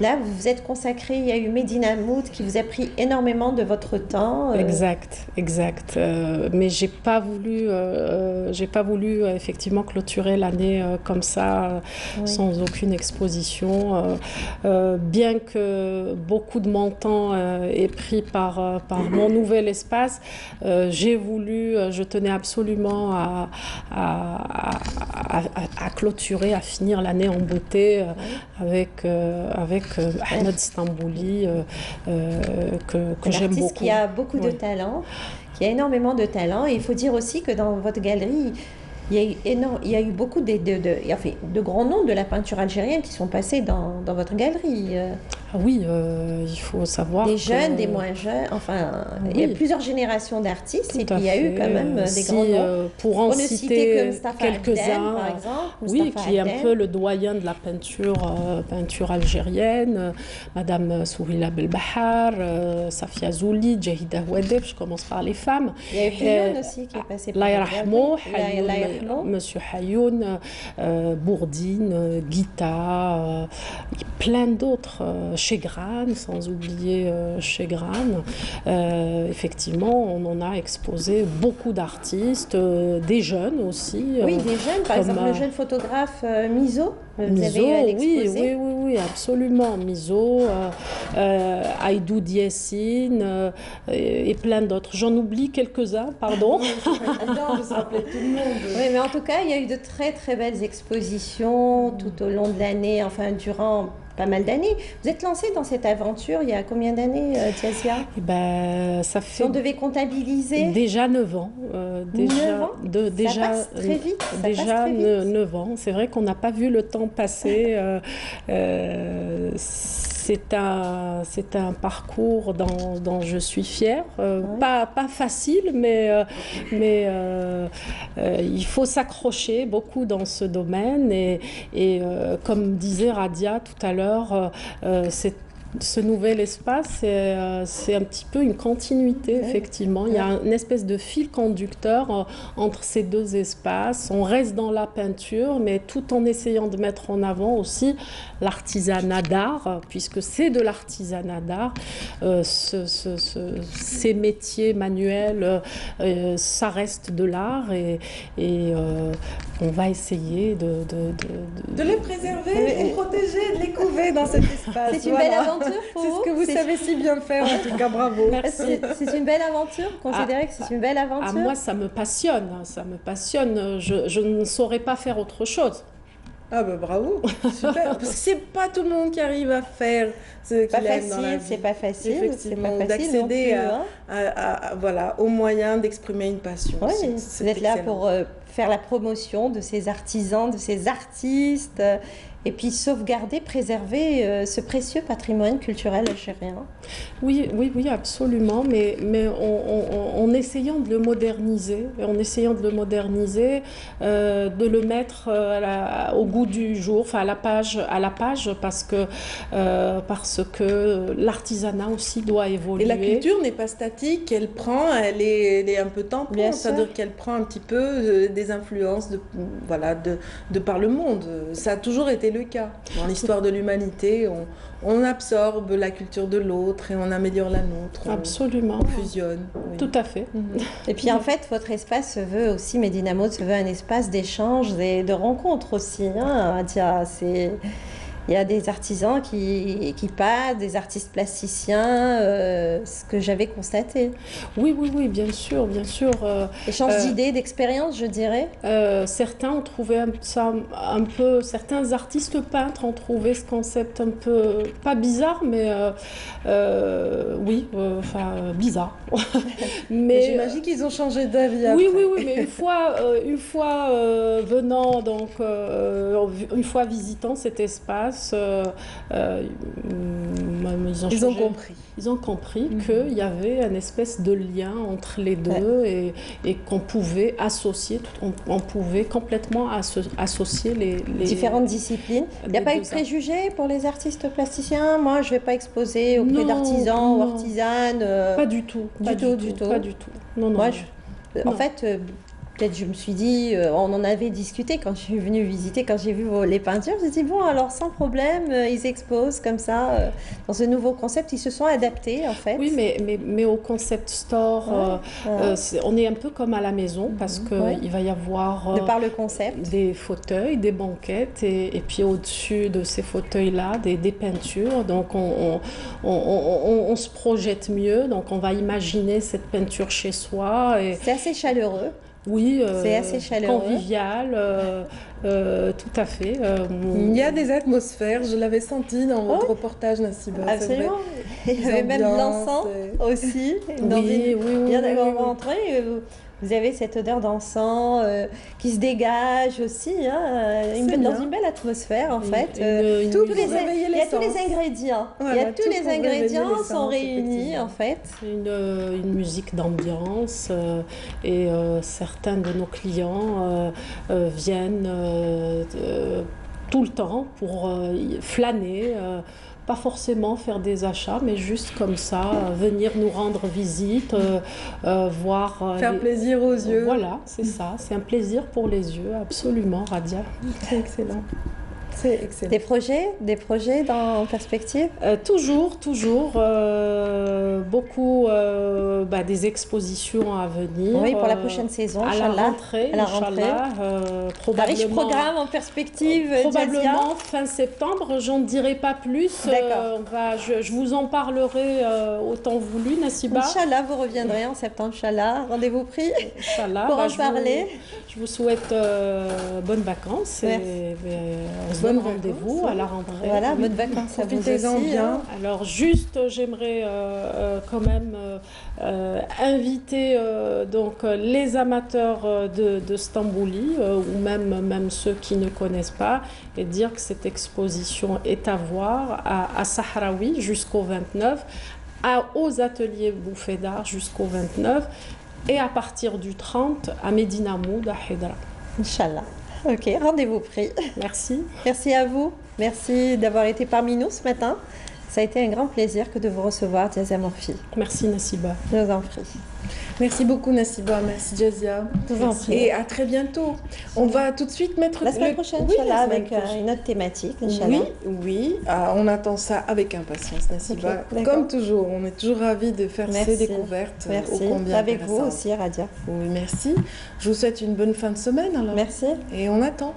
là, vous vous êtes consacré, il y a eu Médina Mood qui vous a pris énormément de votre temps. Exact. Mais j'ai pas voulu effectivement clôturer l'année comme ça, sans aucune exposition. Bien que beaucoup de mon temps est pris par mon nouvel espace, je tenais absolument à clôturer, à finir l'année en beauté avec Ahmed Stambouli, que j'aime beaucoup. Qui a beaucoup de talent, qui a énormément de talent. Et il faut dire aussi que dans votre galerie, il y a eu beaucoup de grands noms de la peinture algérienne qui sont passés dans votre galerie. Oui, il faut savoir des jeunes, des moins jeunes, enfin, il y a plusieurs générations d'artistes et puis il y a eu quand même des grands noms. Pour en citer quelques-uns, par exemple, oui, qui est un peu le doyen de la peinture algérienne, Madame Souhila Belbahar, Safia Zouli, Jahida Ouadeb, je commence par les femmes. Il y a eu Hayoun aussi qui est passé par Monsieur Hayoun, Bourdine, Guita, plein d'autres. Chegran, sans oublier Chegran. Effectivement, on en a exposé beaucoup d'artistes, des jeunes aussi. Oui, des jeunes, par exemple le jeune photographe Mizo. Mizo, oui, absolument. Mizo, Aïdou Diessine et plein d'autres. J'en oublie quelques-uns, pardon. Non, vous rappelez tout le monde. Oui, mais en tout cas, il y a eu de très très belles expositions tout au long de l'année, enfin durant pas mal d'années. Vous êtes lancé dans cette aventure il y a combien d'années, Tiasia? Ça fait... Si on devait comptabiliser... Déjà 9 ans. 9 ans ça passe très vite. Déjà 9 ans. C'est vrai qu'on n'a pas vu le temps passer. C'est un parcours dont je suis fière. Pas facile, mais il faut s'accrocher beaucoup dans ce domaine. Et comme disait Radia tout à l'heure, ce nouvel espace, c'est un petit peu une continuité, effectivement. Il y a une espèce de fil conducteur entre ces deux espaces. On reste dans la peinture, mais tout en essayant de mettre en avant aussi l'artisanat d'art, puisque c'est de l'artisanat d'art. Ces métiers manuels, ça reste de l'art et on va essayer de les préserver, de les protéger, de les couver dans cet espace. C'est une belle aventure pour vous. C'est ce que vous savez si bien faire, en tout cas, bravo. Merci. C'est une belle aventure, considérez que c'est une belle aventure. Moi, ça me passionne, je ne saurais pas faire autre chose. Ah bah bravo, super. Parce que c'est pas tout le monde qui arrive à faire ce qu'il aime dans la vie. C'est pas facile, effectivement, d'accéder aux moyens d'exprimer une passion. Oui, vous êtes là pour faire la promotion de ces artisans, de ces artistes, et puis sauvegarder, préserver ce précieux patrimoine culturel algérien. Oui, absolument, mais en essayant de le moderniser, de le mettre au goût du jour, enfin à la page, parce que l'artisanat aussi doit évoluer. Et la culture n'est pas statique, elle est un peu temporaire, c'est-à-dire qu'elle prend un petit peu des influences de par le monde. Ça a toujours été le cas. Dans l'histoire de l'humanité, on absorbe la culture de l'autre et on améliore la nôtre. Absolument. On fusionne. Oui. Tout à fait. Et puis en fait, votre espace se veut aussi, Médina Mood se veut un espace d'échange et de rencontre aussi. il y a des artisans qui passent, des artistes plasticiens, ce que j'avais constaté. Oui, oui, oui, bien sûr, bien sûr. Échange d'idées, d'expériences, je dirais. Certains ont trouvé ça un peu, certains artistes peintres ont trouvé ce concept un peu, pas bizarre, mais oui, enfin bizarre. Mais j'imagine qu'ils ont changé d'avis après. Oui, oui, oui, mais une fois venant, donc une fois visitant cet espace, ils ont compris qu'il y avait une espèce de lien entre les deux et qu'on pouvait associer, on pouvait complètement associer les différentes disciplines. Il n'y a pas eu de préjugés pour les artistes plasticiens? Moi, je ne vais pas exposer auprès d'artisans ou artisanes. Pas du tout. Pas du tout. Non, non. Moi, en fait, peut-être je me suis dit, on en avait discuté quand je suis venue visiter, quand j'ai vu les peintures, j'ai dit bon alors sans problème, ils exposent comme ça, dans ce nouveau concept, ils se sont adaptés en fait. Oui, mais au concept store, on est un peu comme à la maison parce qu'il va y avoir de par le concept des fauteuils, des banquettes et puis au-dessus de ces fauteuils-là, des peintures, donc on se projette mieux, donc on va imaginer cette peinture chez soi. C'est assez chaleureux. Oui, c'est assez chaleureux. Convivial, tout à fait. Il y a des atmosphères, je l'avais senti dans votre reportage, Nassiba. Absolument. Il y avait même l'encens aussi. Oui. Bien d'accord, vous rentrez, vous avez cette odeur d'encens qui se dégage aussi, dans une belle atmosphère en fait. Il y a tous les ingrédients. Voilà, tous les ingrédients sont réunis en fait. Une musique d'ambiance et certains de nos clients viennent tout le temps pour flâner. Pas forcément faire des achats, mais juste comme ça, venir nous rendre visite, voir... Faire plaisir aux yeux. Voilà, c'est ça. C'est un plaisir pour les yeux, absolument, Radia. C'est excellent. C'est excellent. Des projets en perspective? Toujours. Beaucoup des expositions à venir. Oui, pour la prochaine saison, à la rentrée. Un riche programme en perspective. Probablement fin septembre, j'en dirai pas plus. Je vous en parlerai au temps voulu, Nassiba. Inch'Allah, vous reviendrez en septembre, Inch'Allah. Rendez-vous pris pour en parler. Je vous souhaite bonnes vacances et on se donne rendez-vous à la rentrée. Voilà, bonnes vacances à vous aussi. Profitez-en bien. Alors juste, j'aimerais quand même inviter donc les amateurs de Stambouli ou même ceux qui ne connaissent pas et dire que cette exposition est à voir à Sahraoui jusqu'au 29, aux ateliers Bouffée d'Art jusqu'au 29 et à partir du 30 à Medina Moud à Hidra. Inch'Allah. Ok, rendez-vous pris. Merci. Merci à vous. Merci d'avoir été parmi nous ce matin. Ça a été un grand plaisir que de vous recevoir, Jazia Morfi. Merci Nassiba. Je vous en prie. Merci beaucoup Nassiba, merci Jazia. Je vous en prie. Et à très bientôt. On va tout de suite mettre la semaine prochaine, Inch'Allah, avec une autre thématique, Inch'Allah. Oui. On attend ça avec impatience, Nassiba. Okay, comme toujours, on est toujours ravis de faire ces découvertes. Merci. Avec vous aussi, Radia. Oui, merci. Je vous souhaite une bonne fin de semaine alors. Merci. Et on attend.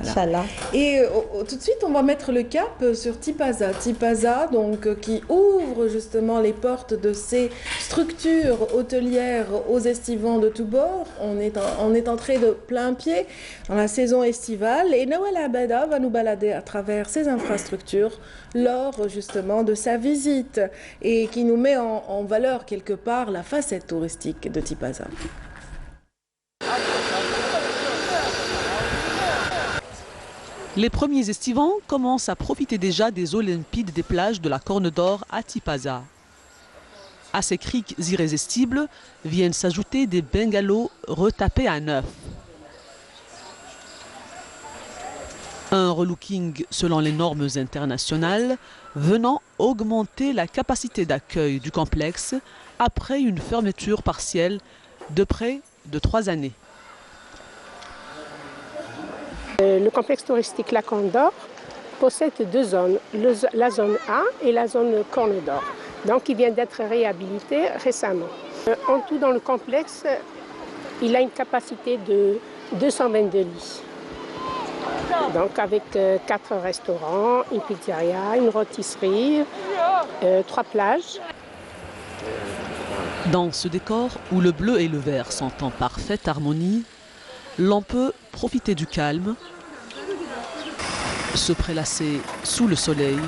Voilà. Inch'Allah. Et tout de suite, on va mettre le cap sur Tipaza. Tipaza, donc, qui ouvre justement les portes de ces structures hôtelières aux estivants de tous bords. On est entré de plein pied dans la saison estivale et Nawal Abada va nous balader à travers ces infrastructures lors justement de sa visite et qui nous met en valeur quelque part la facette touristique de Tipaza. Les premiers estivants commencent à profiter déjà des eaux limpides des plages de la Corne d'Or à Tipaza. À ces criques irrésistibles viennent s'ajouter des bungalows retapés à neuf. Un relooking selon les normes internationales venant augmenter la capacité d'accueil du complexe après une fermeture partielle de près de 3 années. Le complexe touristique La Corne d'Or possède 2 zones, la zone A et la zone Corne d'Or, donc il vient d'être réhabilité récemment. En tout dans le complexe, il a une capacité de 222 lits. Donc avec 4 restaurants, une pizzeria, une rôtisserie, 3 plages. Dans ce décor où le bleu et le vert sont en parfaite harmonie, l'on peut profiter du calme, se prélasser sous le soleil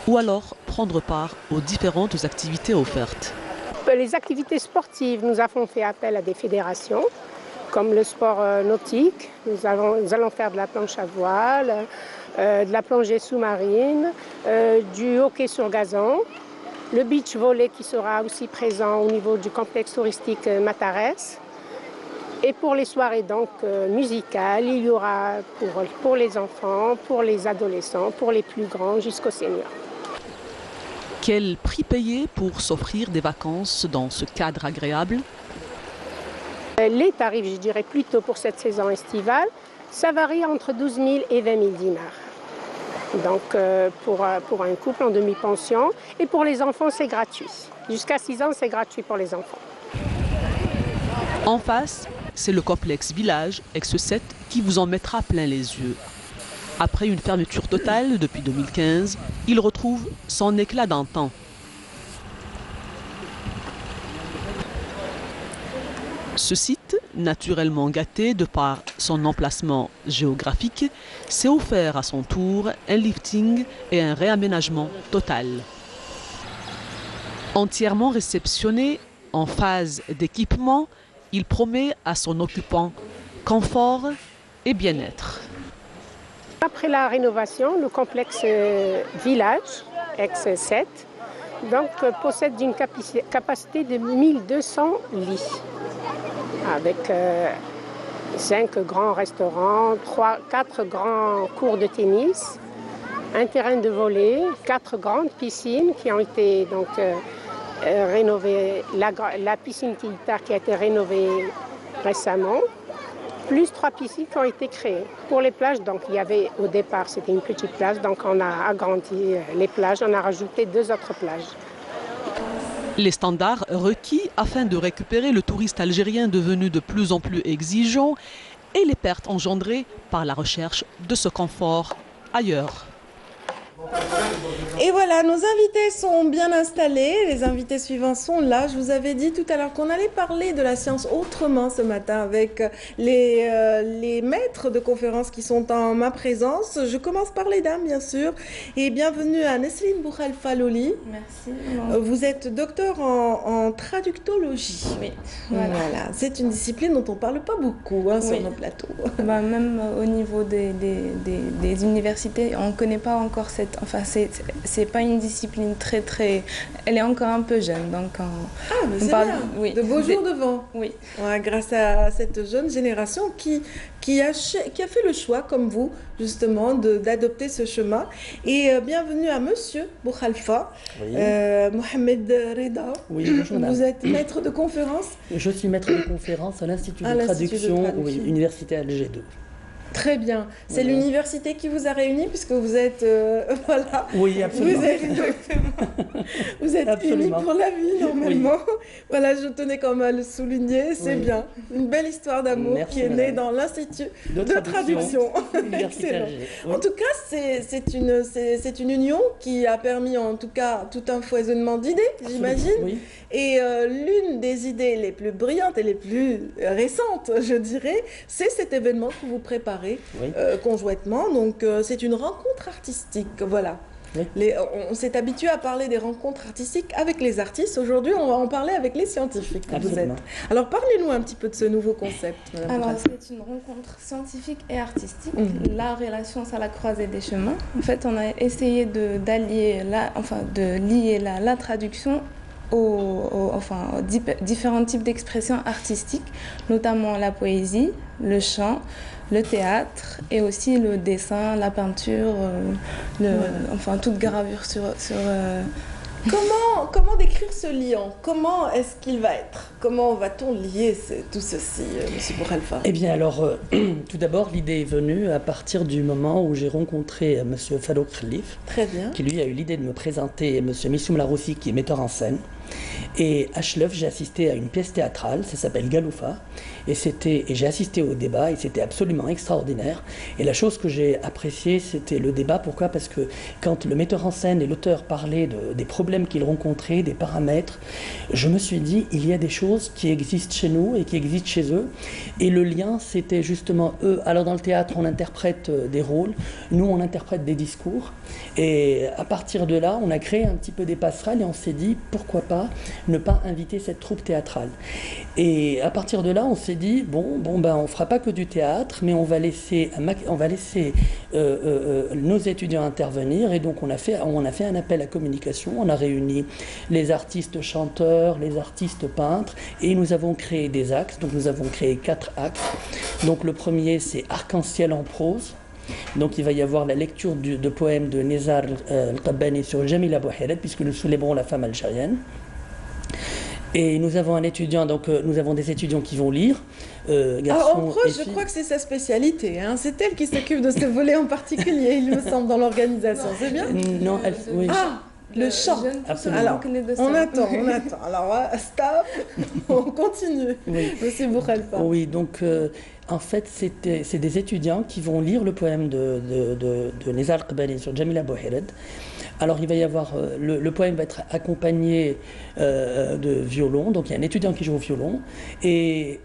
ou alors prendre part aux différentes activités offertes. Les activités sportives, nous avons fait appel à des fédérations, comme le sport nautique. Nous allons faire de la planche à voile, de la plongée sous-marine, du hockey sur gazon, le beach volley qui sera aussi présent au niveau du complexe touristique Matares. Et pour les soirées donc musicales, il y aura pour les enfants, pour les adolescents, pour les plus grands jusqu'aux seniors. Quel prix payer pour s'offrir des vacances dans ce cadre agréable? Les tarifs, je dirais plutôt pour cette saison estivale, ça varie entre 12 000 et 20 000 dinars. Donc pour un couple en demi-pension. Et pour les enfants, c'est gratuit. Jusqu'à 6 ans, c'est gratuit pour les enfants. En face, c'est le complexe Village X7 qui vous en mettra plein les yeux. Après une fermeture totale depuis 2015, il retrouve son éclat d'antan. Ce site, naturellement gâté de par son emplacement géographique, s'est offert à son tour un lifting et un réaménagement total. Entièrement réceptionné en phase d'équipement, il promet à son occupant confort et bien-être. Après la rénovation, le complexe Village X7 possède une capacité de 1200 lits, avec 5 grands restaurants, 4 grands cours de tennis, un terrain de volley, 4 grandes piscines qui ont été rénovées, la piscine Tiltar qui a été rénovée récemment, plus 3 piscines qui ont été créées. Pour les plages, donc il y avait au départ, c'était une petite plage, donc on a agrandi les plages, on a rajouté 2 autres plages. Les standards requis afin de récupérer le touriste algérien devenu de plus en plus exigeant et les pertes engendrées par la recherche de ce confort ailleurs. Et voilà, nos invités sont bien installés, les invités suivants sont là. Je vous avais dit tout à l'heure qu'on allait parler de la science autrement ce matin avec les maîtres de conférences qui sont en ma présence. Je commence par les dames, bien sûr. Et bienvenue à Nesrine Bouchalfa Loli. Merci. Vous êtes docteur en traductologie. Oui. Voilà. C'est une discipline dont on ne parle pas beaucoup sur nos plateaux. Même au niveau des universités, on ne connaît pas encore cette... Enfin, c'est pas une discipline très... Elle est encore un peu jeune, donc mais c'est bien. Oui. De beaux jours devant. Oui. Ouais, grâce à cette jeune génération qui a fait le choix, comme vous, justement, d'adopter ce chemin. Et bienvenue à Monsieur Bouchalfa, Mohamed Reda. Oui, bonjour madame. Vous êtes maître de conférence? Je suis maître de conférence à l'Institut de traduction, Université Alger 2. Très bien. C'est l'université qui vous a réunis puisque vous êtes... voilà. Oui, absolument. Vous êtes unis pour la vie, normalement. Oui. Voilà, je tenais quand même à le souligner. C'est bien. Une belle histoire d'amour qui est née dans l'Institut de traduction. Excellent. En tout cas, c'est une union qui a permis, en tout cas, tout un foisonnement d'idées, j'imagine. Oui. Et l'une des idées les plus brillantes et les plus récentes, je dirais, c'est cet événement que vous préparez conjointement. Donc, c'est une rencontre artistique. Voilà. Oui. On s'est habitué à parler des rencontres artistiques avec les artistes. Aujourd'hui, on va en parler avec les scientifiques que vous êtes. Alors, parlez-nous un petit peu de ce nouveau concept. Alors, c'est une rencontre scientifique et artistique. La relation, c'est à la croisée des chemins. En fait, on a essayé de lier la traduction aux différents types d'expressions artistiques, notamment la poésie, le chant, le théâtre et aussi le dessin, la peinture, toute gravure sur Comment décrire ce lien? Comment est-ce qu'il va être? Comment va-t-on lier tout ceci, M. Bouchalfa? Eh bien alors, tout d'abord, l'idée est venue à partir du moment où j'ai rencontré M. Farouk Khalif, très bien, qui lui a eu l'idée de me présenter M. Missoum Laroussi, qui est metteur en scène. Et à Schleuf, j'ai assisté à une pièce théâtrale, ça s'appelle Galoufa, et j'ai assisté au débat, et c'était absolument extraordinaire. Et la chose que j'ai appréciée, c'était le débat. Pourquoi? Parce que quand le metteur en scène et l'auteur parlaient des problèmes qu'ils rencontraient, des paramètres, je me suis dit, il y a des choses qui existent chez nous et qui existent chez eux. Et le lien, c'était justement eux. Alors dans le théâtre, on interprète des rôles, nous, on interprète des discours. Et à partir de là, on a créé un petit peu des passerelles et on s'est dit, pourquoi pas ne pas inviter cette troupe théâtrale. Et à partir de là, on s'est dit, on fera pas que du théâtre, mais on va laisser nos étudiants intervenir. Et donc on a fait un appel à communication, on a réuni les artistes chanteurs, les artistes peintres, et nous avons créé des axes. Donc nous avons créé 4 axes. Donc le premier, c'est Arc-en-ciel en prose. Donc il va y avoir la lecture de poèmes de Nizar Al-Qabbani sur Jamila Bouhired, puisque nous célébrons la femme algérienne. Et nous avons un étudiant, donc nous avons des étudiants qui vont lire. En prose, je crois que c'est sa spécialité. Hein. C'est elle qui s'occupe de ce volet en particulier, il me semble, dans l'organisation. C'est bien? Non, oui. Ah, le chant. Absolument. Alors, on attend. Alors, stop, on continue. Oui. Monsieur Boukhalfa. Oui, donc en fait, c'est des étudiants qui vont lire le poème de Nizar Al-Qabbani sur Jamila Bouhired. Alors il va y avoir, le poème va être accompagné de violon, donc il y a un étudiant qui joue au violon, et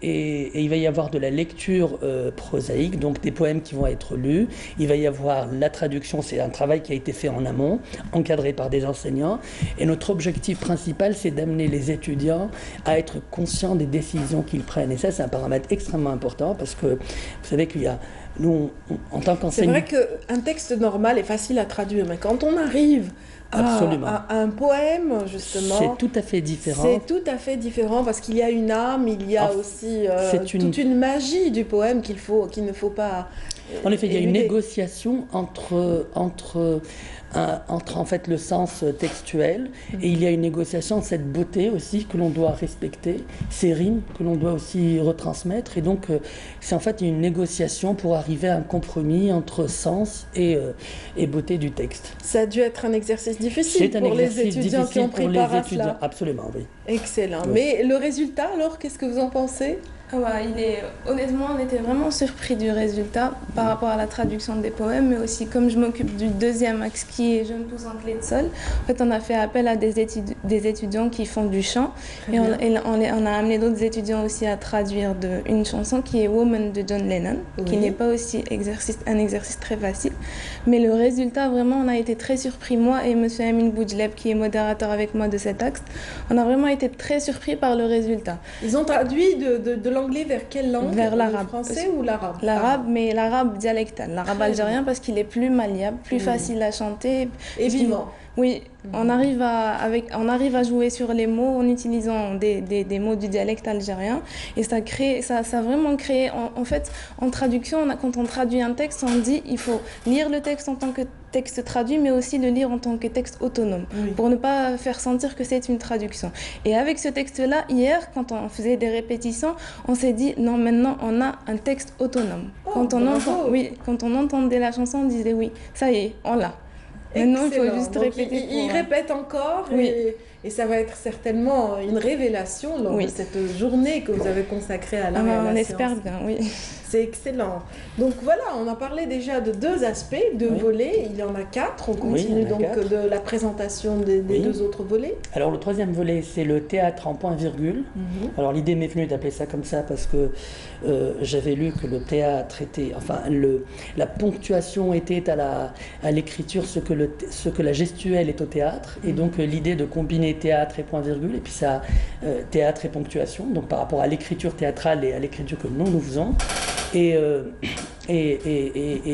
il va y avoir de la lecture prosaïque, donc des poèmes qui vont être lus. Il va y avoir la traduction, c'est un travail qui a été fait en amont, encadré par des enseignants, et notre objectif principal, c'est d'amener les étudiants à être conscients des décisions qu'ils prennent. Et ça, c'est un paramètre extrêmement important, parce que vous savez qu'il y a, nous, en tant qu'enseignants... C'est vrai qu'un texte normal est facile à traduire, mais quand on arrive à un poème, justement... C'est tout à fait différent. C'est tout à fait différent, parce qu'il y a une âme, il y a aussi toute une magie du poème qu'il ne faut pas... En effet, il y a une négociation entre en fait le sens textuel, et il y a une négociation de cette beauté aussi que l'on doit respecter, ces rimes que l'on doit aussi retransmettre, et donc c'est en fait une négociation pour arriver à un compromis entre sens et beauté du texte. Ça a dû être un exercice difficile pour les étudiants qui ont pris part à cela. Absolument, oui. Excellent. Oui. Mais le résultat, alors, qu'est-ce que vous en pensez? Honnêtement, on était vraiment surpris du résultat par rapport à la traduction des poèmes, mais aussi comme je m'occupe du deuxième axe qui est Jeunes tous en clé de sol. En fait, on a fait appel à des étudiants qui font du chant, et on a amené d'autres étudiants aussi à traduire une chanson qui est Woman de John Lennon, qui n'est pas aussi un exercice très facile. Mais le résultat, vraiment, on a été très surpris. Moi et monsieur Amin Boudjleb, qui est modérateur avec moi de cet axe, on a vraiment été très surpris par le résultat. Ils ont traduit de l'anglais vers quelle langue? Vers l'arabe. Le français ou l'arabe? L'arabe, mais l'arabe dialectal. L'arabe algérien, parce qu'il est plus malléable, plus facile à chanter. Et vivant. Oui, on arrive à jouer sur les mots en utilisant des mots du dialecte algérien, et ça a vraiment créé, en fait, en traduction, quand on traduit un texte, on dit il faut lire le texte en tant que texte traduit, mais aussi le lire en tant que texte autonome, pour ne pas faire sentir que c'est une traduction. Et avec ce texte-là, hier, quand on faisait des répétitions, on s'est dit non, maintenant on a un texte autonome. Quand on entendait la chanson, on disait oui, ça y est, on l'a. Maintenant, il faut juste répéter. Il répète encore, et ça va être certainement une révélation lors de cette journée que vous avez consacrée à la révélation. On espère bien, oui. C'est excellent. Donc voilà, on a parlé déjà de 2 aspects, 2 volets. Il y en a 4. On continue donc de la présentation des 2 autres volets. Alors le 3e volet, c'est le théâtre en point-virgule. Alors l'idée m'est venue d'appeler ça comme ça parce que j'avais lu que le théâtre était, enfin la ponctuation était à l'écriture ce que la gestuelle est au théâtre, et donc l'idée de combiner théâtre et point-virgule, et puis ça, théâtre et ponctuation, donc par rapport à l'écriture théâtrale et à l'écriture que nous faisons. Et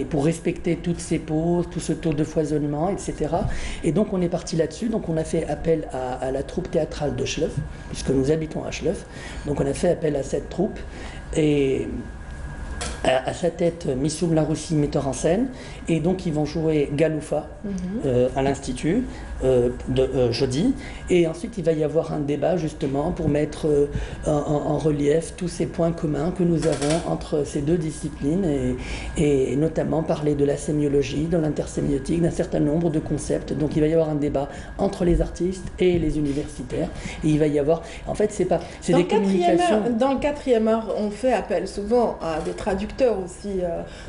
pour respecter toutes ces pauses, tout ce taux de foisonnement, etc. Et donc on est parti là-dessus, donc on a fait appel à la troupe théâtrale de Schleuf, puisque nous habitons à Schleuf, donc on a fait appel à cette troupe, et à sa tête Missoum Laroussi, metteur en scène, et donc ils vont jouer Galoufa à l'Institut, jeudi. Et ensuite, il va y avoir un débat justement pour mettre en relief tous ces points communs que nous avons entre ces deux disciplines et notamment parler de la sémiologie, de l'intersémiotique, d'un certain nombre de concepts. Donc il va y avoir un débat entre les artistes et les universitaires. Et il va y avoir, en fait, c'est des communications. Dans le 4e art, on fait appel souvent à des traducteurs aussi,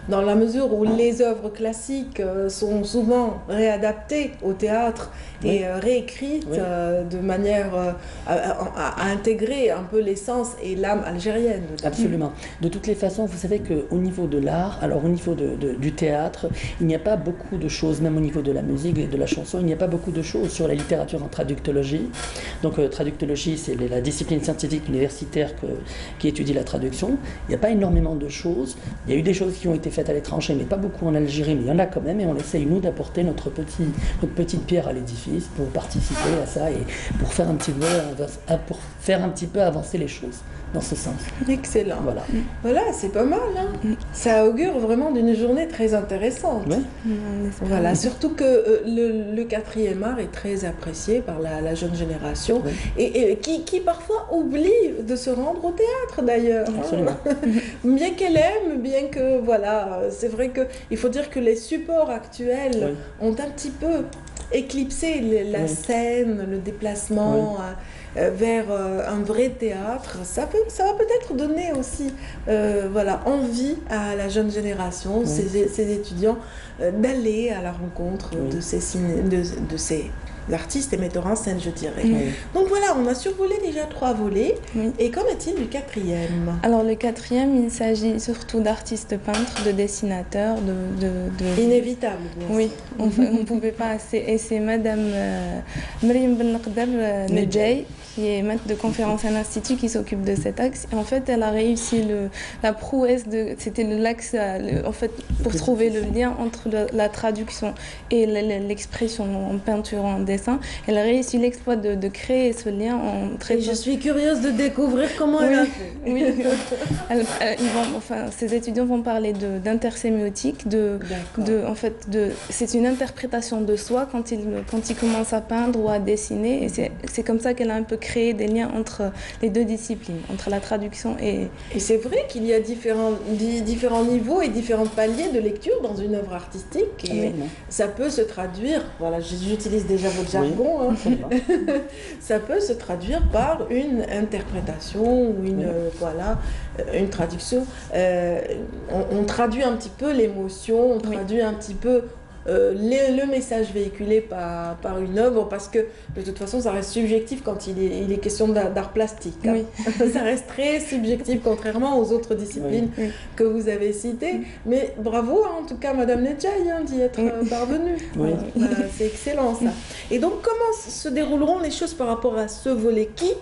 dans la mesure où les œuvres classiques sont souvent réadaptées au théâtre et réécrites de manière à intégrer un peu l'essence et l'âme algérienne. Absolument. De toutes les façons, vous savez qu'au niveau de l'art, alors au niveau du théâtre, il n'y a pas beaucoup de choses, même au niveau de la musique et de la chanson, il n'y a pas beaucoup de choses sur la littérature en traductologie. Donc traductologie, c'est la discipline scientifique universitaire qui étudie la traduction. Il n'y a pas énormément de choses. Il y a eu des choses qui ont été faites à l'étranger, mais pas beaucoup en Algérie, mais il y en a quand même, et on essaye, nous, d'apporter notre petite pierre à l'édifice pour participer à ça et pour faire un petit peu avancer les choses dans ce sens. Excellent. Voilà, c'est pas mal. Hein. Ça augure vraiment d'une journée très intéressante. Oui. Voilà, surtout que le 4e art est très apprécié par la jeune génération et qui parfois oublie de se rendre au théâtre d'ailleurs. Absolument. Bien qu'elle aime, bien que voilà, c'est vrai qu'il faut dire que les supports actuels ont un petit peu éclipsé la scène, le déplacement vers un vrai théâtre. Ça va peut-être donner aussi envie à la jeune génération, ces étudiants, d'aller à la rencontre de ces artistes et metteurs en scène, je dirais. Donc voilà, on a survolé déjà 3 volets. Et qu'en est-il du 4e? Alors le 4e, il s'agit surtout d'artistes peintres, de dessinateurs, de... Inévitable. Oui, on ne pouvait pas. Et c'est Madame Mariam Ben Naqdar Nedjay, qui est maître de conférence à l'Institut, qui s'occupe de cet axe. Et en fait, elle a réussi la prouesse c'était l'axe, en fait, pour trouver le lien entre la traduction et l'expression en peinture, en dessin. Elle a réussi l'exploit de créer ce lien en très... Et je suis curieuse de découvrir comment elle a fait. Oui. Ces étudiants vont parler d'intersémiotique, c'est une interprétation de soi quand ils commencent à peindre ou à dessiner. Et c'est comme ça qu'elle a un peu créé des liens entre les deux disciplines, entre la traduction et... Et c'est vrai qu'il y a différents niveaux et différents paliers de lecture dans une œuvre artistique. Et ça peut se traduire, voilà, j'utilise déjà votre jargon, ça peut se traduire par une interprétation ou une traduction. On traduit un petit peu l'émotion, on traduit un petit peu le message véhiculé par une œuvre, parce que de toute façon ça reste subjectif quand il est question d'art plastique. Hein. Ça reste très subjectif contrairement aux autres disciplines que vous avez citées. Mais bravo en tout cas Madame Nedjay d'y être parvenue. C'est excellent ça. Et donc comment se dérouleront les choses par rapport à ce volet? Qui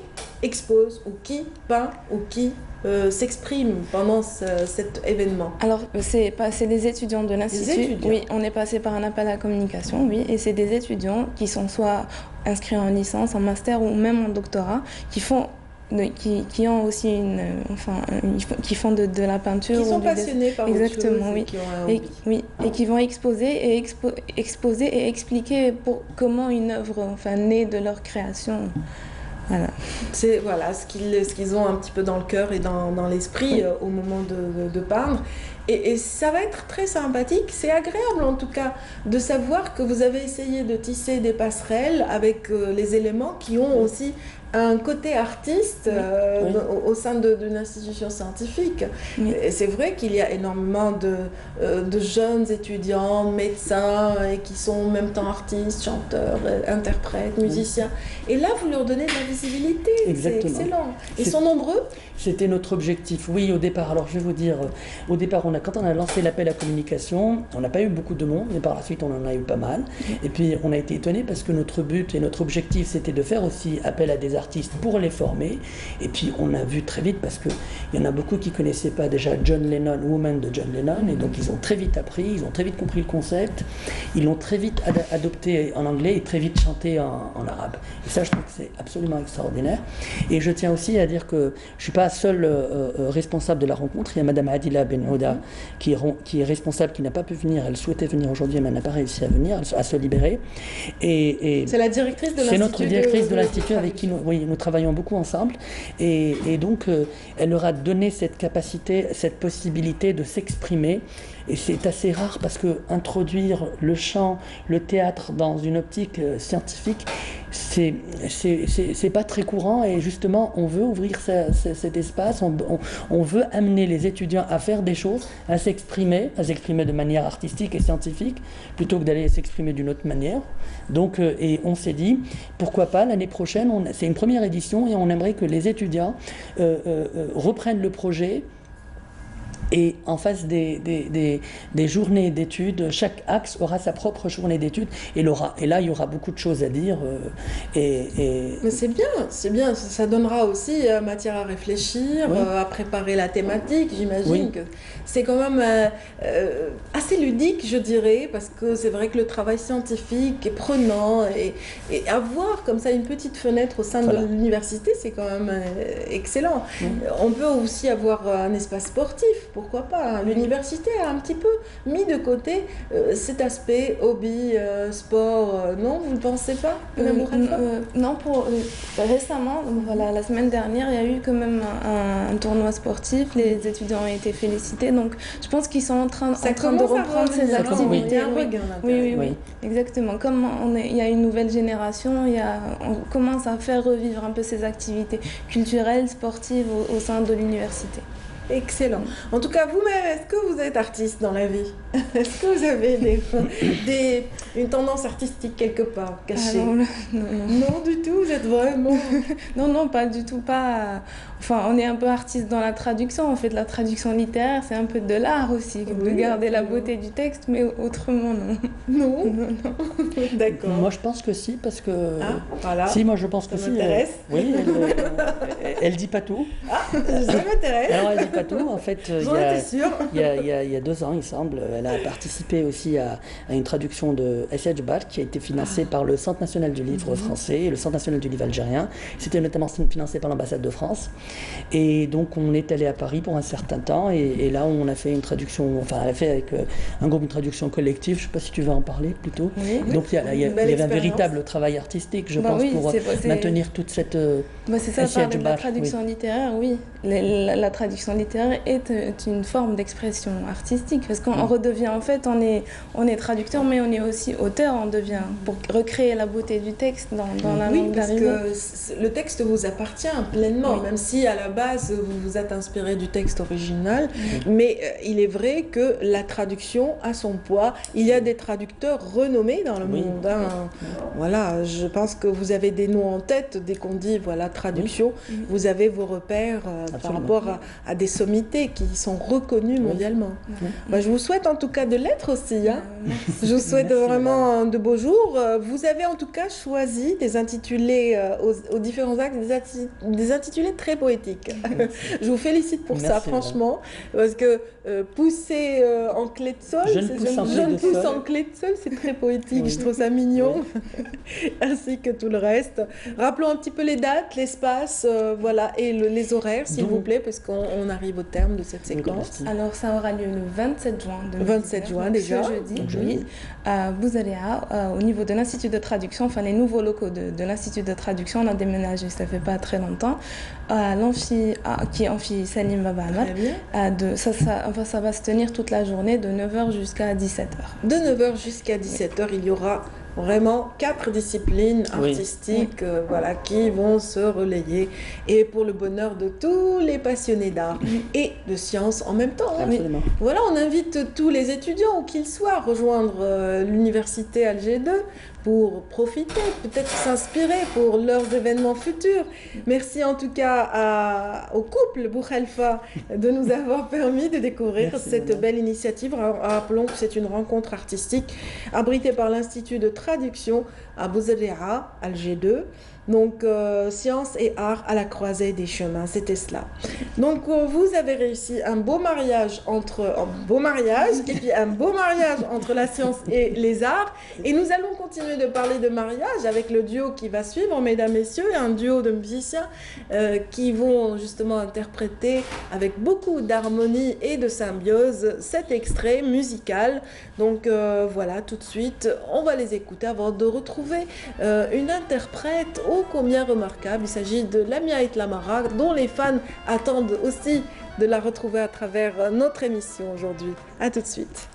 expose ou qui peint ou qui s'exprime pendant cet événement? Alors, c'est des étudiants de l'Institut. Oui, on est passé par un appel à la communication, et c'est des étudiants qui sont soit inscrits en licence, en master ou même en doctorat, qui ont aussi qui font de la peinture. Qui sont passionnés par autre chose. Exactement, et qui vont exposer et expliquer comment une œuvre naît de leur création. Voilà. C'est ce qu'ils ont un petit peu dans le cœur et dans l'esprit au moment de peindre. Et ça va être très sympathique. C'est agréable en tout cas de savoir que vous avez essayé de tisser des passerelles avec les éléments qui ont aussi un côté artiste au sein d'une institution scientifique. Et c'est vrai qu'il y a énormément de jeunes étudiants, médecins, et qui sont en même temps artistes, chanteurs, interprètes, musiciens. Et là, vous leur donnez de la visibilité. C'est excellent. Ils sont nombreux? C'était notre objectif, oui, au départ. Alors, je vais vous dire, au départ, quand on a lancé l'appel à communication, on n'a pas eu beaucoup de monde, mais par la suite, on en a eu pas mal. Et puis, on a été étonnés parce que notre but et notre objectif, c'était de faire aussi appel à des artistes artistes pour les former. Et puis on a vu très vite, parce qu'il y en a beaucoup qui ne connaissaient pas déjà John Lennon, Woman de John Lennon, et donc ils ont très vite appris, ils ont très vite compris le concept, ils l'ont très vite adopté en anglais et très vite chanté en arabe. Et ça, je trouve que c'est absolument extraordinaire. Et je tiens aussi à dire que je ne suis pas seul responsable de la rencontre. Il y a Madame Adila Ben Ouda qui est responsable, qui n'a pas pu venir. Elle souhaitait venir aujourd'hui, mais elle n'a pas réussi à venir, à se libérer. Et c'est la directrice de l'Institut. C'est notre directrice de l'Institut avec qui nous travaillons beaucoup ensemble. Et donc, elle leur a donné cette capacité, cette possibilité de s'exprimer. Et c'est assez rare parce que introduire le chant, le théâtre dans une optique scientifique, c'est pas très courant. Et justement, on veut ouvrir cet espace, on veut amener les étudiants à faire des choses, à s'exprimer de manière artistique et scientifique, plutôt que d'aller s'exprimer d'une autre manière. Donc, et on s'est dit, pourquoi pas l'année prochaine, c'est une première édition et on aimerait que les étudiants reprennent le projet. Et en face des journées d'études, chaque axe aura sa propre journée d'études. Et là, il y aura beaucoup de choses à dire. Mais c'est bien. Ça donnera aussi matière à réfléchir, à préparer la thématique. J'imagine que c'est quand même assez ludique, je dirais, parce que c'est vrai que le travail scientifique est prenant. Et avoir comme ça une petite fenêtre au sein de l'université, c'est quand même excellent. On peut aussi avoir un espace sportif. Pourquoi pas? L'université a un petit peu mis de côté cet aspect hobby, sport. Non, vous ne pensez pas? Non, récemment, voilà, la semaine dernière, il y a eu quand même un tournoi sportif. Les étudiants ont été félicités. Donc, je pense qu'ils sont en train de reprendre ces activités. Oui, exactement. Comme il y a une nouvelle génération, on commence à faire revivre un peu ces activités culturelles, sportives au sein de l'université. Excellent. En tout cas, vous-même, est-ce que vous êtes artiste dans la vie? Est-ce que vous avez une tendance artistique quelque part cachée? Non, du tout. Vous êtes vraiment... Non, pas du tout. Pas... Enfin, on est un peu artiste dans la traduction. On fait de la traduction littéraire. C'est un peu de l'art aussi, de garder la beauté du texte, mais autrement, non. Non. D'accord. Moi, je pense que si, parce que... voilà. Si, moi, je pense que ça m'intéresse. Oui, elle dit pas tout. Ça m'intéresse. Alors, elle dit pas tout. En fait, il y a 2 ans, il semble, elle a participé aussi à une traduction de S.H. Bach qui a été financée par le Centre national du livre français et le Centre national du livre algérien. C'était notamment financé par l'ambassade de France. Et donc, on est allé à Paris pour un certain temps. Et là, on a fait une traduction, enfin, elle a fait avec un groupe, une traduction collective. Je ne sais pas si tu veux en parler plutôt. Donc, il y avait un véritable travail artistique, je pense, pour maintenir toute cette... c'est ça, parler de la traduction littéraire, oui. La traduction littéraire est une forme d'expression artistique parce qu'on redevient, en fait, on est traducteur, mais on est aussi auteur, on devient, pour recréer la beauté du texte dans la langue d'arrivée. Parce que le texte vous appartient pleinement, même si à la base vous vous êtes inspiré du texte original, mais il est vrai que la traduction a son poids. Il y a des traducteurs renommés dans le monde. Voilà, je pense que vous avez des noms en tête dès qu'on dit voilà traduction, vous avez vos repères par rapport à des sommités qui sont reconnues mondialement. Je vous souhaite en tout cas de l'être aussi. Je vous souhaite vraiment de beaux jours. Vous avez en tout cas choisi des intitulés aux différents actes, des intitulés très poétiques. Je vous félicite pour ça, franchement, parce que pousser en clé de sol, jeune pousse en clé de sol, c'est très poétique, je trouve ça mignon, ainsi que tout le reste. Rappelons un petit peu les dates, l'espace, voilà, et les horaires, s'il vous plaît, parce qu'on arrive au terme de cette séquence. Alors, ça aura lieu le 27 juin. 27 juin déjà. Ce jeudi, à Bouzaléa, au niveau de l'Institut de traduction, enfin les nouveaux locaux de l'Institut de traduction, on a déménagé, ça fait pas très longtemps, à l'amphi, qui est amphi Salim Baba Amar. Ça va se tenir toute la journée de 9h jusqu'à 17h. De 9h jusqu'à 17h, il y aura vraiment 4 disciplines artistiques voilà, qui vont se relayer et pour le bonheur de tous les passionnés d'art et de sciences en même temps. Voilà, on invite tous les étudiants, où qu'ils soient, à rejoindre l'université Alger 2 pour profiter, peut-être s'inspirer pour leurs événements futurs. Merci en tout cas au couple Boukhalifa de nous avoir permis de découvrir cette belle initiative. Rappelons que c'est une rencontre artistique abritée par l'Institut de traduction à Bouzaléa, Alger 2. Donc, science et art à la croisée des chemins, c'était cela. Donc, vous avez réussi un beau mariage et puis un beau mariage entre la science et les arts. Et nous allons continuer de parler de mariage avec le duo qui va suivre, mesdames, messieurs, un duo de musiciens qui vont justement interpréter avec beaucoup d'harmonie et de symbiose cet extrait musical. Donc, voilà, tout de suite, on va les écouter avant de retrouver une interprète ô combien remarquable. Il s'agit de Lamia Itlamara, dont les fans attendent aussi de la retrouver à travers notre émission aujourd'hui. À tout de suite.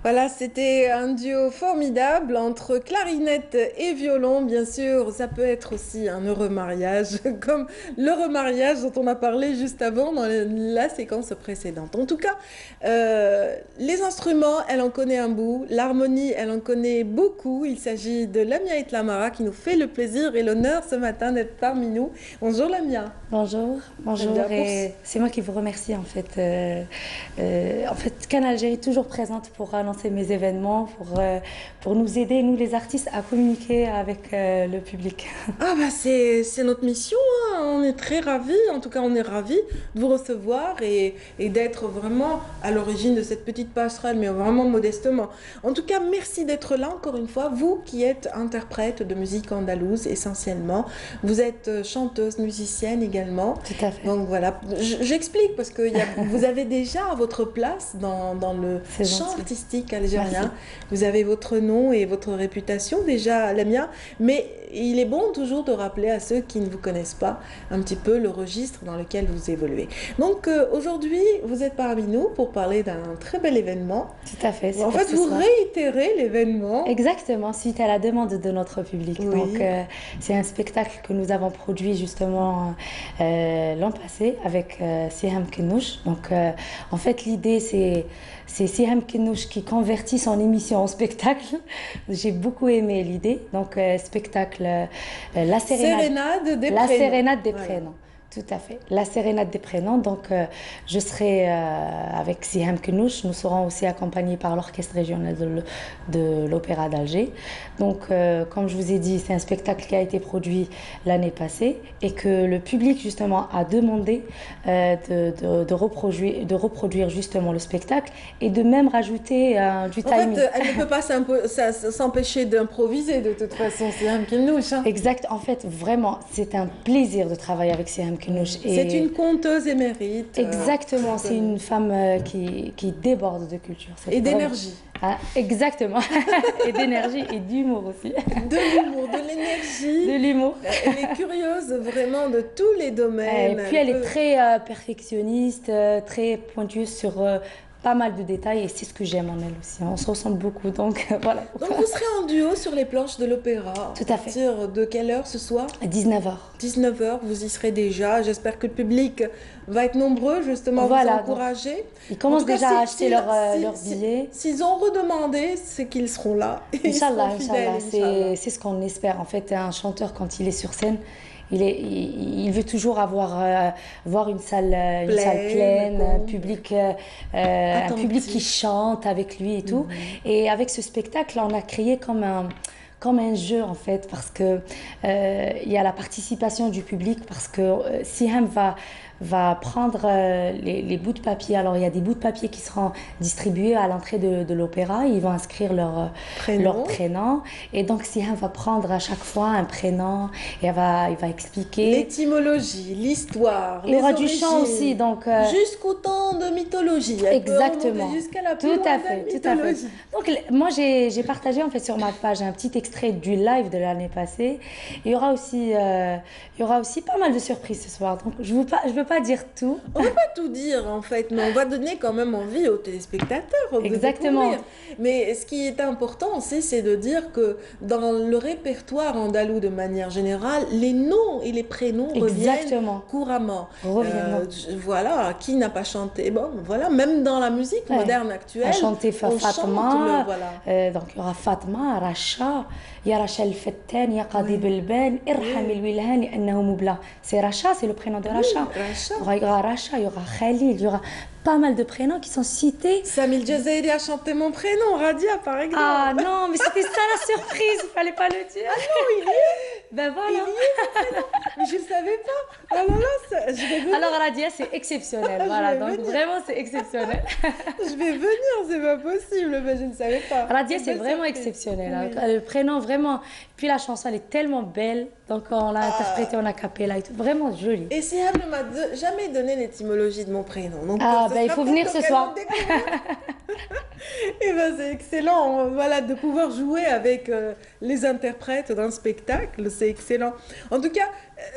Voilà, c'était un duo formidable entre clarinette et violon, bien sûr. Ça peut être aussi un heureux mariage, comme l'heureux mariage dont on a parlé juste avant dans la séquence précédente. En tout cas, les instruments, elle en connaît un bout. L'harmonie, elle en connaît beaucoup. Il s'agit de Lamia Itlamara qui nous fait le plaisir et l'honneur ce matin d'être parmi nous. Bonjour Lamia. Bonjour, bonjour. Et c'est moi qui vous remercie en fait. Canal Algérie est toujours présente pour annoncer mes événements, pour nous aider, nous les artistes, à communiquer avec le public. Ah bah c'est notre mission, hein. On est très ravis, en tout cas on est ravis de vous recevoir et d'être vraiment à l'origine de cette petite passerelle, mais vraiment modestement. En tout cas, merci d'être là encore une fois, vous qui êtes interprète de musique andalouse essentiellement. Vous êtes chanteuse, musicienne également. Tout à fait. Donc voilà, j'explique parce que vous avez déjà votre place dans le chant artistique algérien. Merci. Vous avez votre nom et votre réputation déjà, Lamia, mais il est bon toujours de rappeler à ceux qui ne vous connaissent pas un petit peu le registre dans lequel vous évoluez. Donc aujourd'hui, vous êtes parmi nous pour parler d'un très bel événement. Tout à fait. En fait, vous réitérez l'événement. Exactement, suite à la demande de notre public. Oui. Donc, c'est un spectacle que nous avons produit justement l'an passé avec Siham Kenouch. Donc, en fait, l'idée, c'est Siham Kenouch qui convertit son émission en spectacle. J'ai beaucoup aimé l'idée. Donc, spectacle La Sérénade des Prénoms. Tout à fait. La Sérénade des Prénoms. Donc, je serai avec Siham Kenouch. Nous serons aussi accompagnés par l'Orchestre régional de l'Opéra d'Alger. Donc, comme je vous ai dit, c'est un spectacle qui a été produit l'année passée et que le public, justement, a demandé de reproduire justement le spectacle et de même rajouter du timing. En fait, elle ne peut pas s'empêcher d'improviser de toute façon, Siham Kenouch. Hein. Exact. En fait, vraiment, c'est un plaisir de travailler avec Siham Kenouch. C'est une conteuse émérite. Exactement, c'est une femme qui déborde de culture. Et d'énergie. Ah, exactement, et d'énergie et d'humour aussi. De l'humour, de l'énergie. De l'humour. Elle est curieuse vraiment de tous les domaines. Et puis elle est très perfectionniste, très pointueuse sur pas mal de détails et c'est ce que j'aime en elle aussi. On se ressemble beaucoup, donc voilà. Donc vous serez en duo sur les planches de l'opéra. Tout à fait. À partir de quelle heure ce soir? À 19h. 19h, vous y serez déjà. J'espère que le public va être nombreux justement voilà, à vous encourager. Ils commencent déjà à acheter leurs billets. S'ils ont redemandé, c'est qu'ils seront là. Inch'Allah, c'est ce qu'on espère. En fait, un chanteur, quand il est sur scène, il veut toujours voir une salle pleine, un public qui chante avec lui et tout. Et avec ce spectacle, on a créé comme un jeu en fait, parce que il y a la participation du public, parce que Siham va prendre les bouts de papier. Alors, il y a des bouts de papier qui seront distribués à l'entrée de l'opéra. Ils vont inscrire leur prénom. Et donc, Siham va prendre à chaque fois un prénom et il va expliquer... L'étymologie, l'histoire, il y aura du chant aussi. Jusqu'au temps de mythologie. Exactement. Jusqu'à la tout à fait. Donc, moi, j'ai partagé en fait sur ma page un petit extrait du live de l'année passée. Il y aura aussi pas mal de surprises ce soir. Donc, je veux pas dire tout. On ne va pas tout dire en fait, mais on va donner quand même envie aux téléspectateurs. Exactement. Mais ce qui est important aussi, c'est de dire que dans le répertoire andalou de manière générale, les noms et les prénoms reviennent couramment. Voilà, qui n'a pas chanté? Bon, voilà, même dans la musique moderne actuelle, on chantait Fatma. Donc il y aura Fatma, Racha. Ya Racha el-Fattan, ya Qadib el-Ban, irham el-Wilhan, li'annahu mubla. C'est Racha, c'est le prénom de Racha. Il y aura Racha, il y aura Khalil, il y aura pas mal de prénoms qui sont cités. Samil Jazairi a chanté mon prénom, Radia par exemple. Ah non, mais c'était ça la surprise, il fallait pas le dire. Ah non, il y est. Ben voilà. Il y est mon prénom. Mais je ne savais pas. Alors là, je vais venir. Alors Radia, c'est exceptionnel. Voilà, donc vraiment c'est exceptionnel. Je vais venir, c'est pas possible, mais je ne savais pas. Radia, c'est vraiment exceptionnel. Oui. Le prénom, vraiment. Puis la chanson, elle est tellement belle. Donc on l'a interprétée en a cappella et tout. Vraiment jolie. Et Siham ne m'a jamais donné l'étymologie de mon prénom. Donc, il faut venir ce soir. Et ben c'est excellent, voilà, de pouvoir jouer avec les interprètes d'un spectacle, c'est excellent. En tout cas,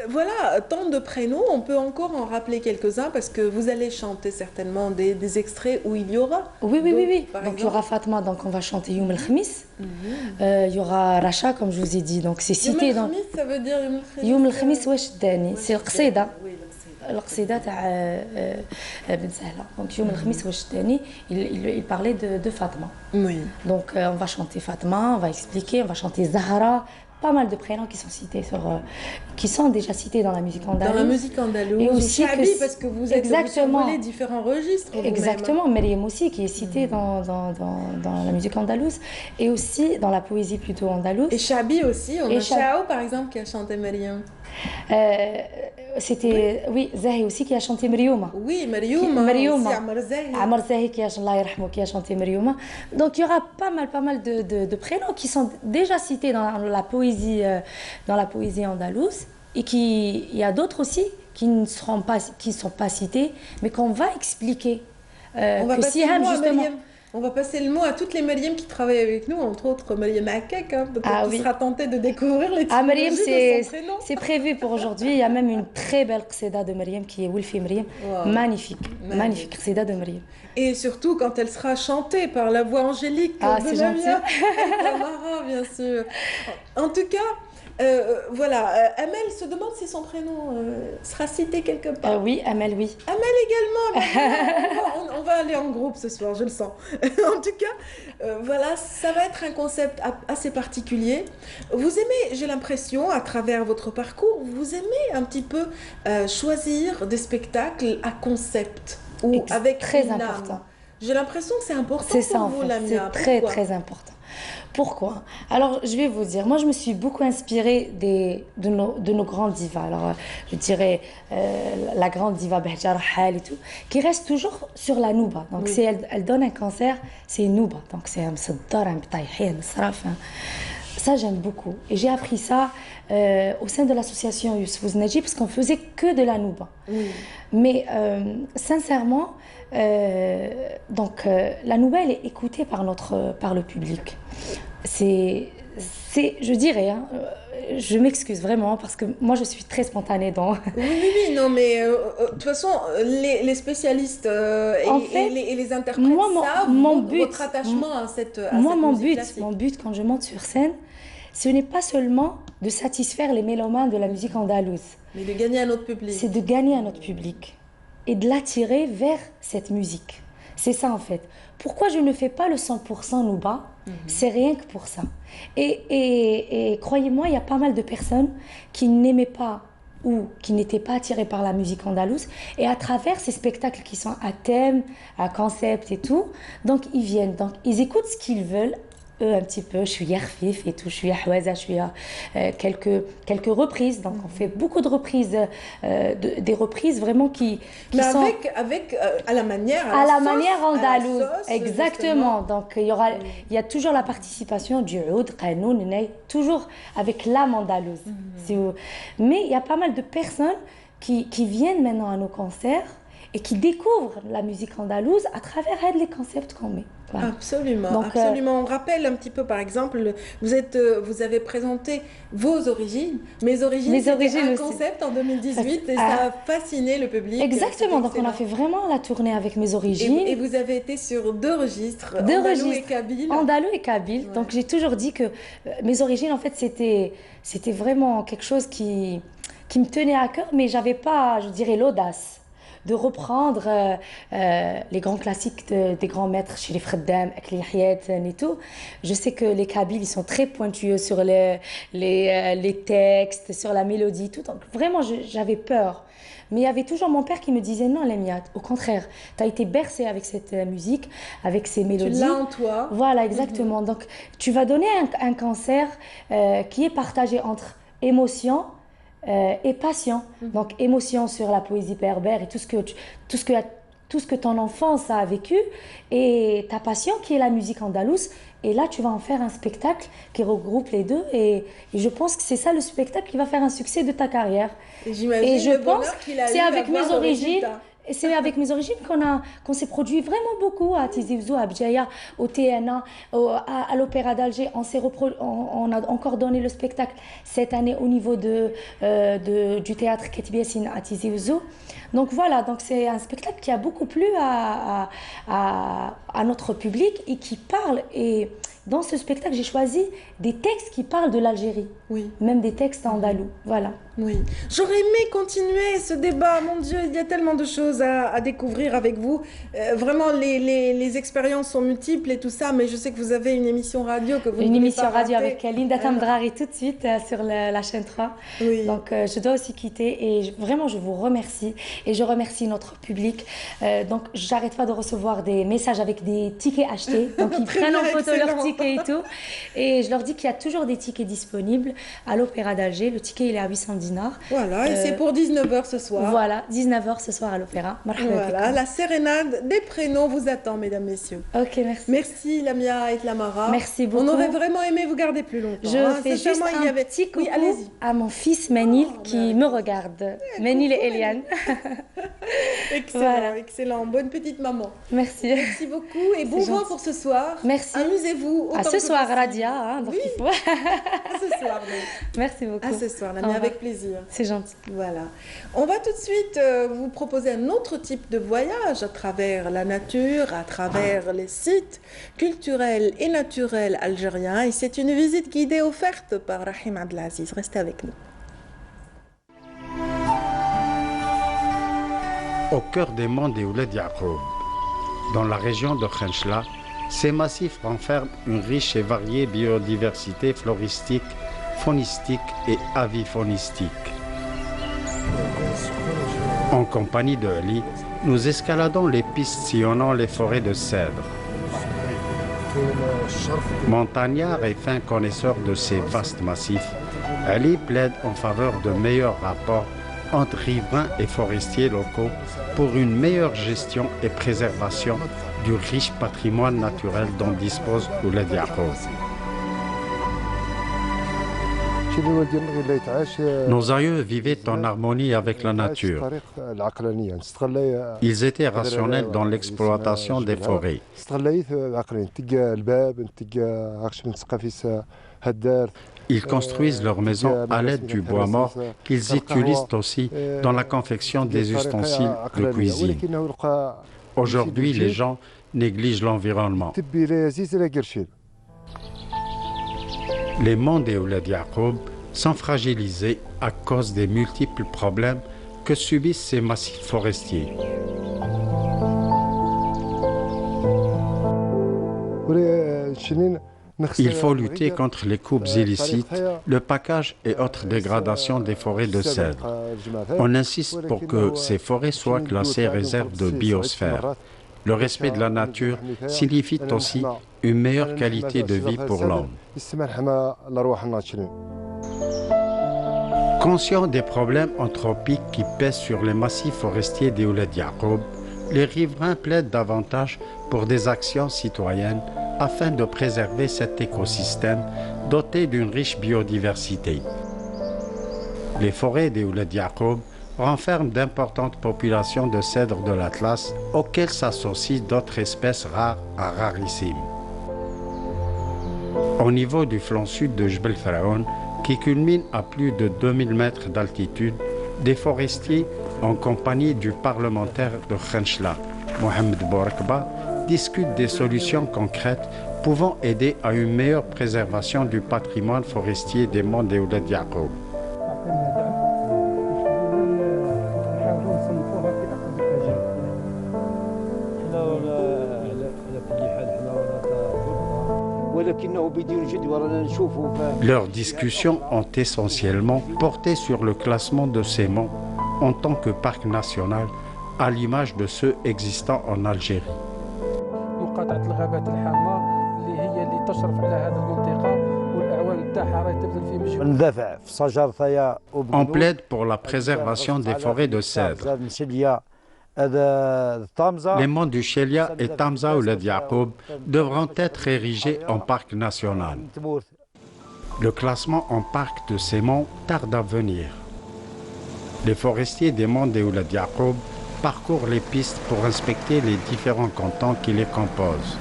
voilà, tant de prénoms, on peut encore en rappeler quelques-uns parce que vous allez chanter certainement des extraits où il y aura. Oui. Donc il y aura Fatma, donc on va chanter Youm el-Khamis. Il y aura Racha, comme je vous ai dit, donc c'est cité dans. Youm el-Khamis, ça veut dire Youm el-Khamis, wesh dani, c'est le qsida. القصيدة تاع بن سهلة. Donc يوم الخميس واش الثاني il parlait de Fatma. Oui. Donc on va chanter Fatma, on va expliquer, on va chanter Zahra, pas mal de prénoms qui sont cités qui sont déjà cités dans la musique andalouse. Dans la musique andalouse. Et aussi Chabi, parce que vous êtes survolé différents registres. Exactement, Meriem aussi qui est citée dans la musique andalouse et aussi dans la poésie plutôt andalouse. Et Chabi aussi, on a Chao par exemple qui a chanté Meriem. C'était Zahi aussi qui a chanté Meriouma. Oui, Meriouma. Amar Zahi qui a chanté Meriouma. Donc il y aura pas mal de prénoms qui sont déjà cités dans la poésie andalouse et il y a d'autres aussi qui ne sont pas cités mais qu'on va expliquer. On va passer Siham justement. On va passer le mot à toutes les Mariam qui travaillent avec nous, entre autres Mariam Akek. Hein, peut-être tu seras tentée de découvrir les Mariam, de son prénom. C'est prévu pour aujourd'hui. Il y a même une très belle qsida de Mariam qui est Wilfi Mariam. Wow. Magnifique qsida de Mariam. Et surtout quand elle sera chantée par la voix angélique de Lamia Camara, bien sûr. En tout cas, voilà, Amel se demande si son prénom sera cité quelque part. Oui, Amel, oui. Amel également. On va aller en groupe ce soir, je le sens. En tout cas, voilà, ça va être un concept assez particulier. Vous aimez, j'ai l'impression, à travers votre parcours, vous aimez un petit peu choisir des spectacles à concept ou avec très important. J'ai l'impression que c'est important pour ça, vous, Lamia. C'est très important. Pourquoi? Alors, je vais vous dire, moi, je me suis beaucoup inspirée de nos grandes divas. Alors, je dirais la grande diva Behja Rahal et tout, qui reste toujours sur la nouba. Donc, si elle donne un concert, c'est une nouba. Donc, c'est un msaddar, un btaïhin, un saraf. Ça, j'aime beaucoup. Et j'ai appris ça au sein de l'association Youssouf Ouznaji, parce qu'on faisait que de la nouba. Mais, sincèrement, la nouvelle est écoutée par le public. Je dirais, hein, je m'excuse vraiment parce que moi je suis très spontanée dans... Oui, non mais de toute façon les spécialistes et les interprètes savent votre attachement à cette musique mon but quand je monte sur scène, ce n'est pas seulement de satisfaire les mélomanes de la musique andalouse. Mais de gagner un autre public. C'est de gagner un autre public et de l'attirer vers cette musique. C'est ça en fait. Pourquoi je ne fais pas le 100% Nouba? C'est rien que pour ça. Et croyez-moi, il y a pas mal de personnes qui n'aimaient pas ou qui n'étaient pas attirées par la musique andalouse. Et à travers ces spectacles qui sont à thème, à concept et tout, donc ils viennent, donc ils écoutent ce qu'ils veulent. Un petit peu, je suis yarfif et tout, je suis ahwaza, je suis quelques reprises, donc on fait beaucoup de reprises, des reprises vraiment qui sont avec à la manière andalouse, exactement. Donc il y a toujours la participation du oud, qanoun, toujours avec l'âme andalouse. Mais il y a pas mal de personnes qui viennent maintenant à nos concerts et qui découvrent la musique andalouse à travers les concepts qu'on met. Voilà. Absolument. On rappelle un petit peu, par exemple, vous avez présenté vos origines. Mes origines, c'était un concept en 2018 et ça a fasciné le public. Exactement. Donc on a fait vraiment la tournée avec Mes origines. Et vous avez été sur deux registres, andalou et kabyle. Andalou et kabyle. Ouais. Donc j'ai toujours dit que Mes origines, en fait, c'était vraiment quelque chose qui me tenait à cœur, mais j'avais pas, je dirais, l'audace de reprendre les grands classiques des grands maîtres chez les Freddam, avec les Hiet et tout. Je sais que les Kabyles, ils sont très pointueux sur les textes, sur la mélodie, tout. Donc vraiment, j'avais peur. Mais il y avait toujours mon père qui me disait non, Lamia, au contraire, tu as été bercée avec cette musique, avec ces mélodies. Tu l'as en toi. Voilà, exactement. Donc tu vas donner un concert qui est partagé entre émotion et passion. Donc émotion sur la poésie berbère et tout ce que ton enfance a vécu, et ta passion qui est la musique andalouse. Et là, tu vas en faire un spectacle qui regroupe les deux. Et je pense que c'est ça le spectacle qui va faire un succès de ta carrière. Et je pense que c'est avec Mes origines. Et c'est avec Mes origines qu'on s'est produit vraiment beaucoup à Tizi Ouzou, à Bdjaya, au TNA, à l'Opéra d'Alger. On a encore donné le spectacle cette année au niveau du théâtre Ketib Yassine à Tizi Ouzou. Donc voilà, donc c'est un spectacle qui a beaucoup plu à notre public et qui parle. Et dans ce spectacle, j'ai choisi des textes qui parlent de l'Algérie. Oui. Même des textes andalous. Voilà. Oui. J'aurais aimé continuer ce débat. Mon Dieu, il y a tellement de choses à découvrir avec vous. Vraiment, les expériences sont multiples et tout ça, mais je sais que vous avez une émission radio que vous Une émission radio avec Linda Tamdrari tout de suite sur la chaîne 3. Oui. Donc, je dois aussi quitter et vraiment, je vous remercie. Et je remercie notre public. Donc, j'arrête pas de recevoir des messages avec des tickets achetés. Donc, ils prennent en photo leurs tickets et tout. Et je leur dis qu'il y a toujours des tickets disponibles à l'Opéra d'Alger. Le ticket, il est à 810 dinars. Voilà, et c'est pour 19h ce soir. Voilà, 19h ce soir à l'Opéra. Voilà, la sérénade des prénoms vous attend, mesdames, messieurs. Ok, merci. Merci Lamia et Lamara. Merci beaucoup. On aurait vraiment aimé vous garder plus longtemps. Je fais juste un petit coucou à mon fils Menil qui me regarde. Menil et Eliane. Excellent, voilà. Excellent. Bonne petite maman. Merci. Merci beaucoup et bon vent pour ce soir. Merci. Amusez-vous. À ce soir, Radia. Hein, donc oui. il faut... À ce soir. Merci beaucoup. À ce soir, Lamia, avec plaisir. C'est gentil. Voilà. On va tout de suite vous proposer un autre type de voyage à travers la nature, à travers les sites culturels et naturels algériens. Et c'est une visite guidée offerte par Rahim Abdelaziz. Restez avec nous. Au cœur des monts des Ouled Yacoub, dans la région de Khenchla, ces massifs renferment une riche et variée biodiversité floristique, faunistique et avifaunistique. En compagnie de Ali, nous escaladons les pistes sillonnant les forêts de cèdres. Montagnard et fin connaisseur de ces vastes massifs, Ali plaide en faveur de meilleurs rapports entre riverains et forestiers locaux pour une meilleure gestion et préservation du riche patrimoine naturel dont dispose Ouled Yacoub. Nos aïeux vivaient en harmonie avec la nature. Ils étaient rationnels dans l'exploitation des forêts. Ils construisent leurs maisons à l'aide du bois mort qu'ils utilisent aussi dans la confection des ustensiles de cuisine. Aujourd'hui, les gens négligent l'environnement. Les monts des Ouled Yacoub sont fragilisés à cause des multiples problèmes que subissent ces massifs forestiers. Il faut lutter contre les coupes illicites, le package et autres dégradations des forêts de cèdre. On insiste pour que ces forêts soient classées réserves de biosphère. Le respect de la nature signifie aussi une meilleure qualité de vie pour l'homme. Conscients des problèmes anthropiques qui pèsent sur les massifs forestiers des Ouled Yacoub, les riverains plaident davantage pour des actions citoyennes afin de préserver cet écosystème doté d'une riche biodiversité. Les forêts des Ouled Yacoub renferment d'importantes populations de cèdres de l'Atlas auxquelles s'associent d'autres espèces rares à rarissimes. Au niveau du flanc sud de Jbel Faraoun, qui culmine à plus de 2000 mètres d'altitude, des forestiers, en compagnie du parlementaire de Khenchla, Mohamed Bourakba, discutent des solutions concrètes pouvant aider à une meilleure préservation du patrimoine forestier des monts des Ouled Yacoub. Leurs discussions ont essentiellement porté sur le classement de ces monts en tant que parc national, à l'image de ceux existants en Algérie. On plaide pour la préservation des forêts de cèdre. Les monts du Chelia et Tamza Ouled Yacoub devront être érigés en parc national. Le classement en parc de ces monts tarde à venir. Les forestiers des monts des Ouled Yacoub parcourent les pistes pour inspecter les différents cantons qui les composent.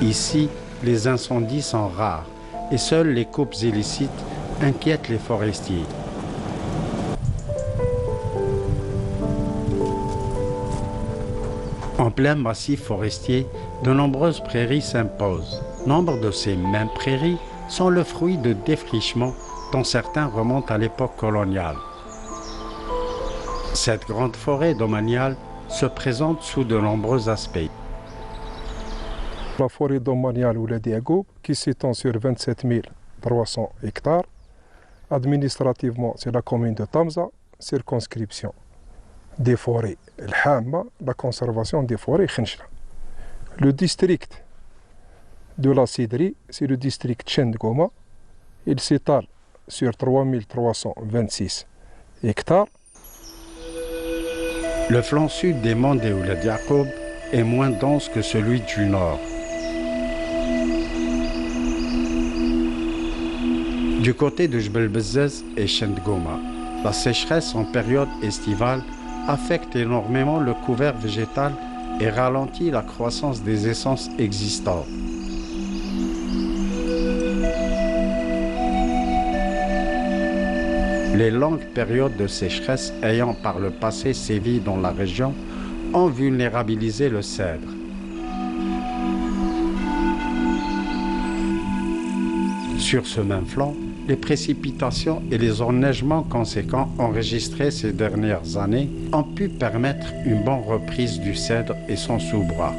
Ici, les incendies sont rares et seules les coupes illicites inquiètent les forestiers. En plein massif forestier, de nombreuses prairies s'imposent. Nombre de ces mêmes prairies sont le fruit de défrichements dont certains remontent à l'époque coloniale. Cette grande forêt domaniale se présente sous de nombreux aspects. La forêt domaniale Ouled Yacoub, qui s'étend sur 27 300 hectares. Administrativement, c'est la commune de Tamza, circonscription des forêts El Hamma, la conservation des forêts Khenchla. Le district de la Sidri, c'est le district Tchend Goma. Il s'étale sur 3326 hectares. Le flanc sud des monts des Ouled Yacoub est moins dense que celui du nord. Du côté de Jbel Bezzez et Chendgouma, la sécheresse en période estivale affecte énormément le couvert végétal et ralentit la croissance des essences existantes. Les longues périodes de sécheresse ayant par le passé sévi dans la région ont vulnérabilisé le cèdre. Sur ce même flanc, les précipitations et les enneigements conséquents enregistrés ces dernières années ont pu permettre une bonne reprise du cèdre et son sous-bois.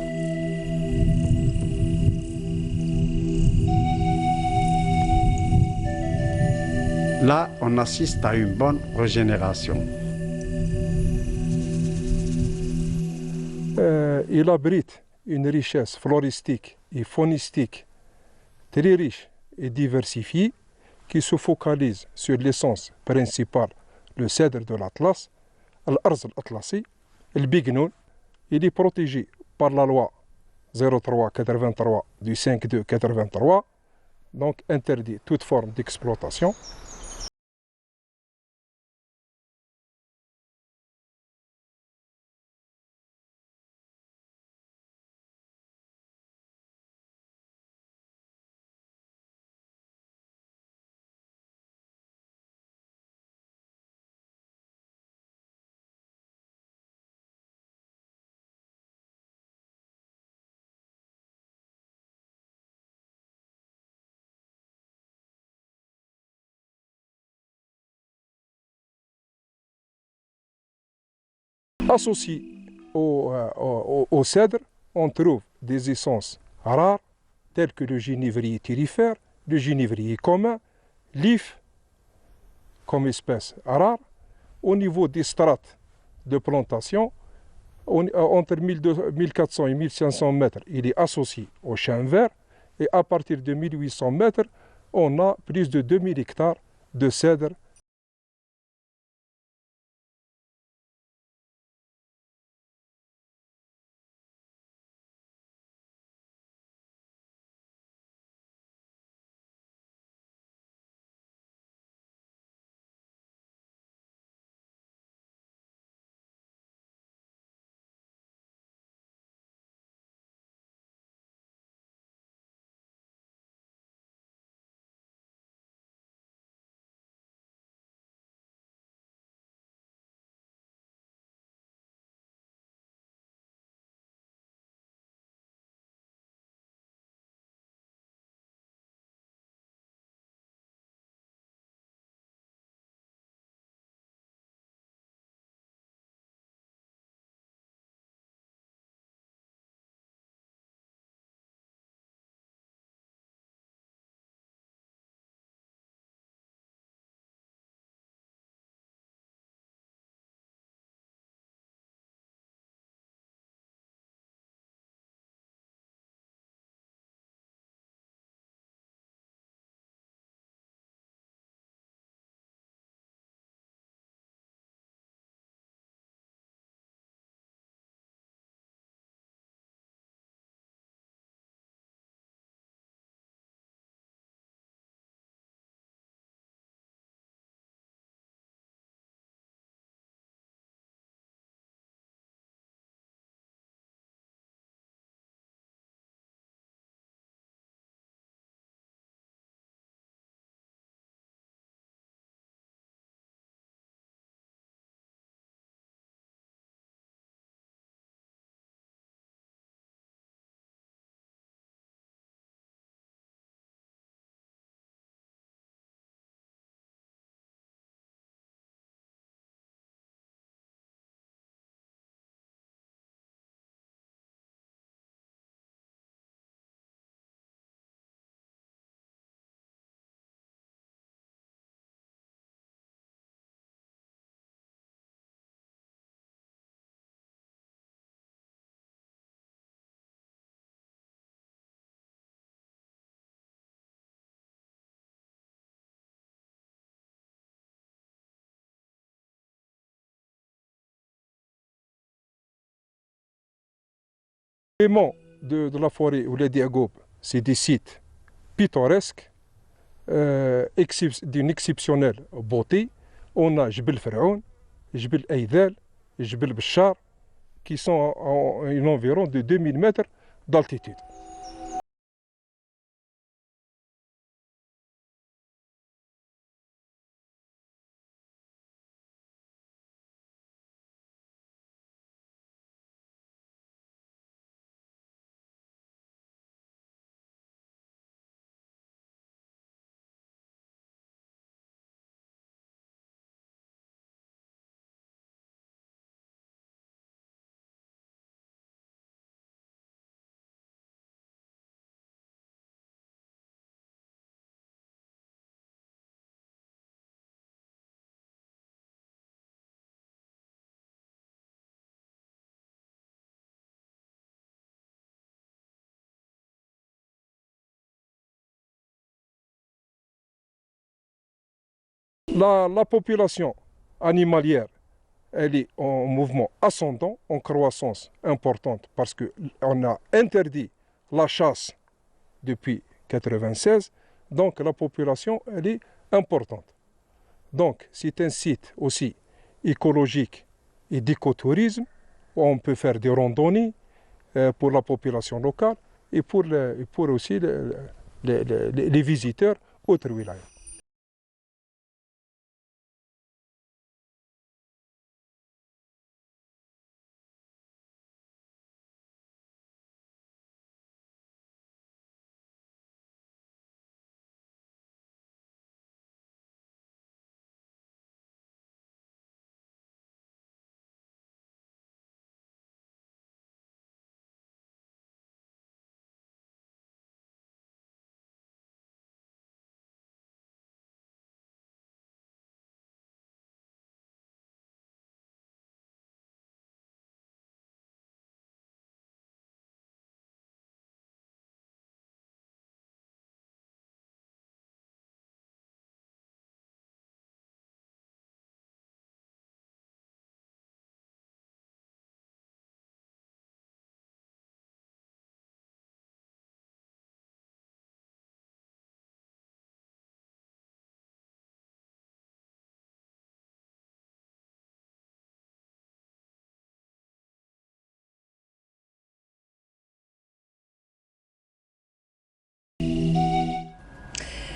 Là, on assiste à une bonne régénération. Il abrite une richesse floristique et faunistique très riche et diversifiée qui se focalise sur l'essence principale, le cèdre de l'Atlas, l'Arz al-Atlasi, le Bignoun. Il est protégé par la loi 03-83 du 5-2-83, donc interdit toute forme d'exploitation. Associé au cèdre, on trouve des essences rares telles que le génévrier thyrifère, le génévrier commun, l'if comme espèce rare. Au niveau des strates de plantation, entre 1400 et 1500 mètres, il est associé au chêne vert, et à partir de 1800 mètres, on a plus de 2000 hectares de cèdre. L'élément de la forêt Ouladi Agoub, c'est des sites pittoresques, d'une exceptionnelle beauté. On a Jbel Faraoun, Jbel Aïdal, Jbel Bachar, qui sont à environ de 2000 mètres d'altitude. La population animalière, elle est en mouvement ascendant, en croissance importante, parce qu'on a interdit la chasse depuis 1996, donc la population, elle est importante. Donc c'est un site aussi écologique et d'écotourisme, où on peut faire des randonnées pour la population locale et pour aussi les visiteurs autres wilayas.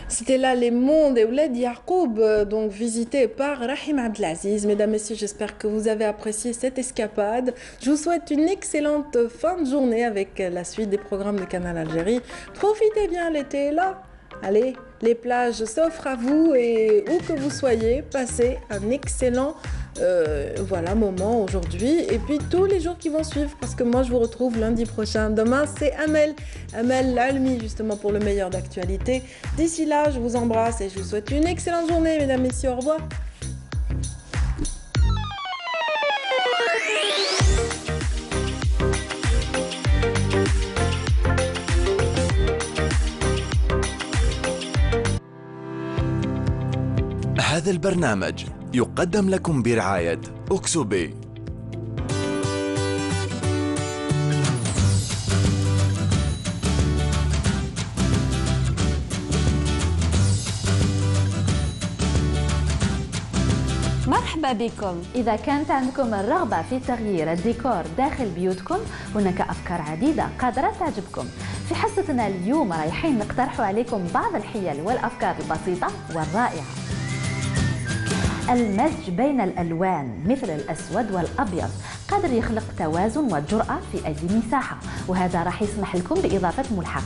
C'était là les monts des Ouled Yacoub, donc visités par Rahim Abdelaziz. Mesdames, Messieurs, j'espère que vous avez apprécié cette escapade. Je vous souhaite une excellente fin de journée avec la suite des programmes de Canal Algérie. Profitez bien, l'été est là. Allez, les plages s'offrent à vous et où que vous soyez, passez un excellent moment aujourd'hui et puis tous les jours qui vont suivre, parce que moi je vous retrouve lundi prochain. Demain c'est Amel Lalmi, justement pour le meilleur d'actualité. D'ici là, je vous embrasse et je vous souhaite une excellente journée, mesdames, messieurs, au revoir. هذا البرنامج يقدم لكم برعاية أوكسوبي. مرحبا بكم. إذا كانت عندكم الرغبة في تغيير الديكور داخل بيوتكم، هناك أفكار عديدة قادرة تعجبكم. في حصتنا اليوم رايحين نقترح عليكم بعض الحيل والأفكار البسيطة والرائعة. المزج بين الألوان مثل الأسود والأبيض قادر يخلق توازن وجرأة في أي مساحة، وهذا راح يسمح لكم بإضافة ملحقات